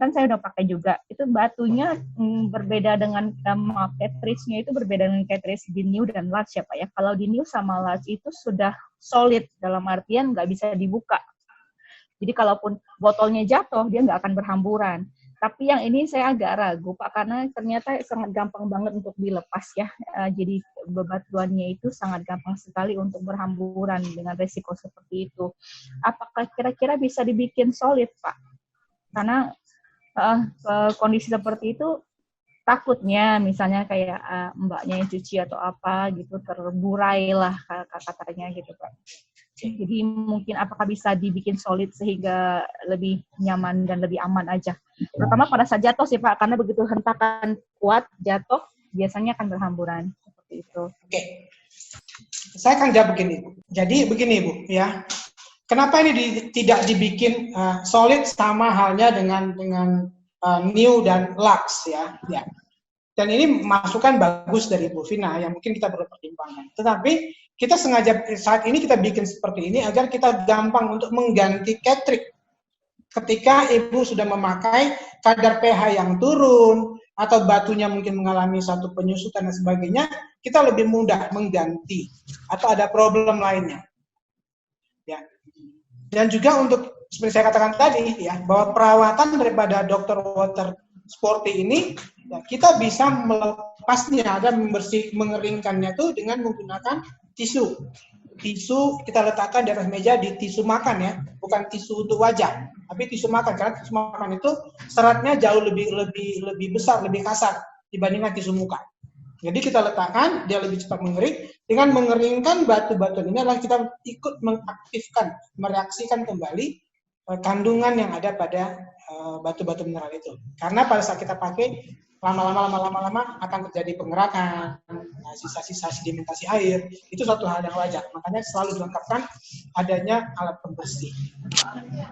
kan saya udah pakai juga. Itu batunya berbeda dengan cartridge-nya itu berbeda dengan cartridge di new dan large ya Pak ya. Kalau di new sama large itu sudah solid dalam artian nggak bisa dibuka. Jadi kalaupun botolnya jatuh dia nggak akan berhamburan. Tapi yang ini saya agak ragu Pak, karena ternyata sangat gampang banget untuk dilepas ya. Jadi bebatuannya itu sangat gampang sekali untuk berhamburan dengan resiko seperti itu. Apakah kira-kira bisa dibikin solid Pak? Karena kondisi seperti itu takutnya misalnya kayak mbaknya yang cuci atau apa gitu terburai lah katanya gitu Pak. Jadi mungkin apakah bisa dibikin solid sehingga lebih nyaman dan lebih aman aja. Terutama pada saat jatuh sih Pak, karena begitu hentakan kuat jatuh biasanya akan berhamburan seperti itu. Oke, saya akan jawab begini Bu. Jadi begini Bu ya, kenapa ini tidak dibikin solid sama halnya dengan new dan lux ya. Dan ini masukan bagus dari Bu Vina yang mungkin kita perlu pertimbangkan. Tetapi kita sengaja saat ini kita bikin seperti ini agar kita gampang untuk mengganti cartridge. Ketika Ibu sudah memakai kadar pH yang turun atau batunya mungkin mengalami satu penyusutan dan sebagainya, kita lebih mudah mengganti atau ada problem lainnya. Ya. Dan juga untuk seperti saya katakan tadi ya, bahwa perawatan daripada Dr. Water Sporty ini ya, kita bisa melepasnya dan mengeringkannya itu dengan menggunakan tisu. Tisu kita letakkan di atas meja di tisu makan ya, bukan tisu untuk wajah, tapi tisu makan karena tisu makan itu seratnya jauh lebih besar, lebih kasar dibandingkan tisu muka. Jadi kita letakkan, dia lebih cepat mengering. Dengan mengeringkan batu-batu ini adalah kita ikut mengaktifkan, mereaksikan kembali kandungan yang ada pada batu-batu mineral itu. Karena pada saat kita pakai lama-lama akan terjadi pengerakan, sisa-sisa sedimentasi air, itu suatu hal yang wajar. Makanya selalu dilengkapkan adanya alat pembersih.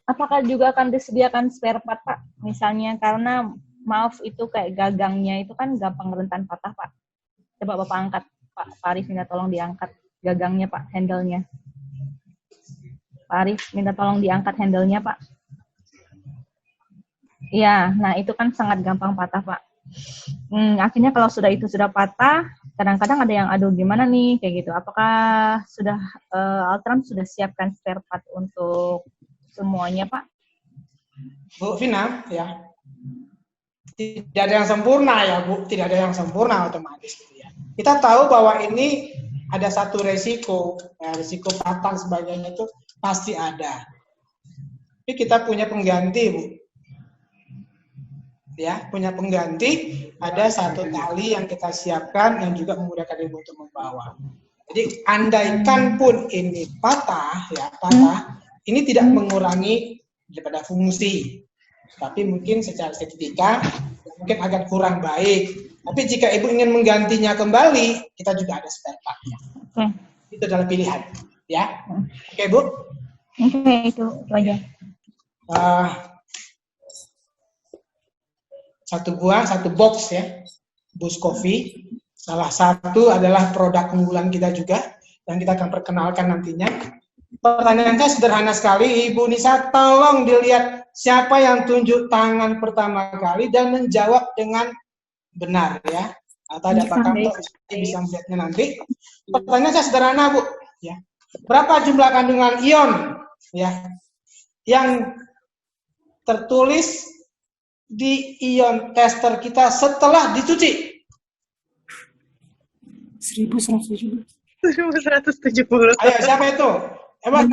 Apakah juga akan disediakan spare part Pak? Misalnya karena maaf itu kayak gagangnya itu kan gampang rentan patah Pak. Coba Bapak angkat Pak Arif, minta tolong diangkat gagangnya Pak, handle-nya. Pak Arif minta tolong diangkat handle-nya Pak. Iya, nah itu kan sangat gampang patah Pak. Akhirnya kalau itu sudah patah, kadang-kadang ada yang aduh gimana nih kayak gitu. Apakah sudah Altram sudah siapkan spare part untuk semuanya Pak? Bu Vina ya, tidak ada yang sempurna ya Bu, tidak ada yang sempurna otomatis gitu ya. Kita tahu bahwa ini ada satu resiko, ya, resiko patah sebagainya itu pasti ada. Tapi kita punya pengganti Bu. Ya, punya pengganti, ada satu tali yang kita siapkan yang juga memudahkan Ibu untuk membawa. Jadi andaikan pun ini patah, ini tidak mengurangi daripada fungsi, tapi mungkin secara estetika mungkin agak kurang baik. Tapi jika Ibu ingin menggantinya kembali, kita juga ada spare part-nya. Itu adalah pilihan, ya. Oke Bu? Oke, itu aja. Satu box ya, Bus Coffee. Salah satu adalah produk unggulan kita juga, yang kita akan perkenalkan nantinya. Pertanyaan saya sederhana sekali, Ibu Nisa, tolong dilihat siapa yang tunjuk tangan pertama kali dan menjawab dengan benar ya. Atau ada Pak Kanto bisa melihatnya nanti. Pertanyaan saya sederhana Bu, ya. Berapa jumlah kandungan ion ya yang tertulis di ion tester kita setelah dicuci? 1170. 1170. Ayo siapa itu? Emang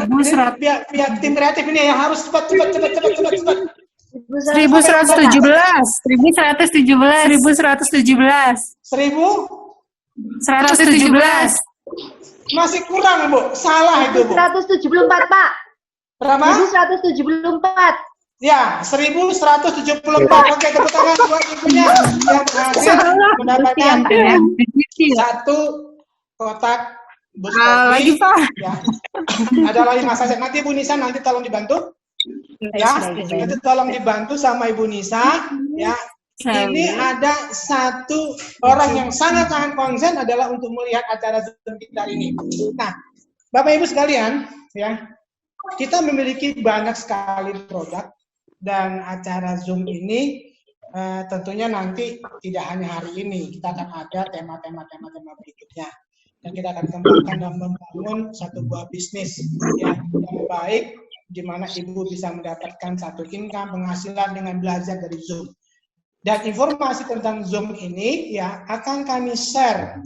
pihak tim kreatif ini yang harus cepat. 1117. 1117. Masih kurang Bu, salah itu Bu. 1174 Pak. Berapa? 1174. Ya, 1174. Oke, tepuk tangan buat ibunya yang berhasil mendapatkan satu kotak Bus Coffee. Lagi Pak. Ya. Ada lagi Mas Asep. Nanti Ibu Nisa nanti tolong dibantu. Ya, nanti tolong dibantu sama Ibu Nisa. Ya, ini ada satu orang yang sangat-sangat konsen adalah untuk melihat acara Zoom kita ini. Nah, Bapak Ibu sekalian, ya, kita memiliki banyak sekali produk dan acara Zoom ini tentunya nanti tidak hanya hari ini, kita akan ada tema-tema berikutnya. Dan kita akan kembangkan dan membangun satu buah bisnis yang baik, di mana Ibu bisa mendapatkan satu income, penghasilan dengan belajar dari Zoom. Dan informasi tentang Zoom ini ya akan kami share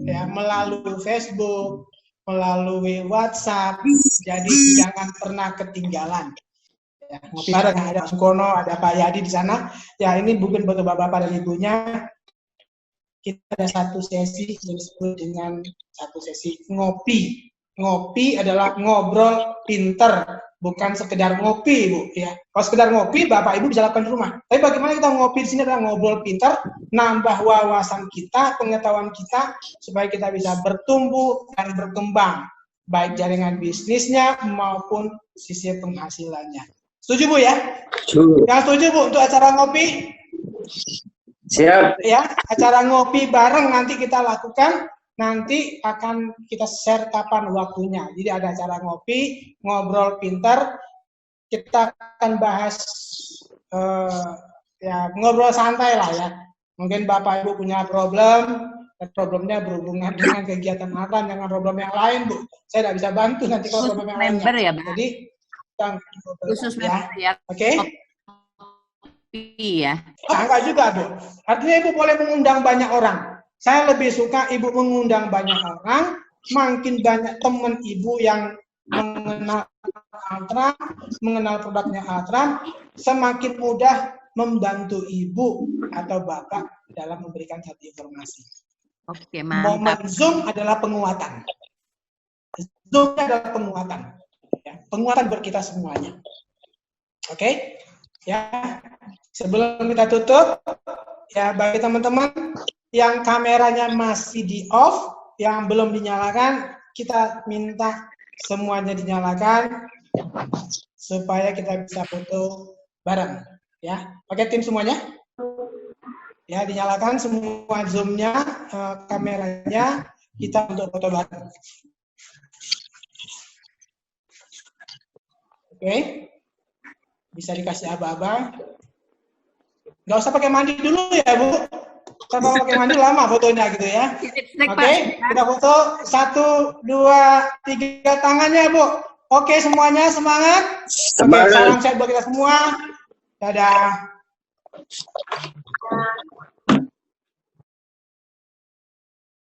ya melalui Facebook, melalui WhatsApp. Jadi jangan pernah ketinggalan. Ya, ngopi bareng, ada Mas Kono, ada Pak Yadi di sana. Ya ini mungkin buat bapak-bapak dan ibunya. Kita ada satu sesi yang disebut dengan satu sesi ngopi. Ngopi adalah ngobrol pinter, bukan sekedar ngopi, Bu. Ya, kalau sekedar ngopi, Bapak Ibu bisa lakukan di rumah. Tapi bagaimana kita ngopi di sini adalah ngobrol pinter, nambah wawasan kita, pengetahuan kita, supaya kita bisa bertumbuh dan berkembang, baik jaringan bisnisnya maupun sisi penghasilannya. Setuju, Bu ya? Yang setuju, Bu, untuk acara ngopi? Siap. Ya, acara ngopi bareng nanti kita lakukan, nanti akan kita share kapan waktunya. Jadi ada acara ngopi, ngobrol pinter, kita akan bahas ya ngobrol santai lah ya. Mungkin Bapak Ibu punya problemnya berhubungan dengan kegiatan Atram, dengan problem yang lain, Bu. Saya tidak bisa bantu nanti kalau problem yang lain. Member ya, Bu. Jadi khusus member ya. Oke. Iya. Enggak juga, Bu. Artinya Ibu boleh mengundang banyak orang. Saya lebih suka Ibu mengundang banyak orang, makin banyak teman Ibu yang mengenal Atram, mengenal produknya Atram, semakin mudah membantu Ibu atau Bapak dalam memberikan satu informasi. Oke, Momen mantap. Zoom adalah penguatan. Zoom adalah penguatan. Ya, penguatan buat kita semuanya. Oke? Ya, sebelum kita tutup, ya bagi teman-teman yang kameranya masih di off, yang belum dinyalakan, kita minta semuanya dinyalakan supaya kita bisa foto bareng. Ya, pakai tim semuanya. Ya, dinyalakan semua zoom-nya, kameranya, kita untuk foto bareng. Oke. Bisa dikasih aba-aba. Nggak usah pakai mandi dulu ya, Bu. Kalau pakai mandi lama fotonya gitu ya. Oke, kita foto 1, 2, 3 tangannya, Bu. Oke, semuanya semangat. Oke, salam sehat buat kita semua. Dadah.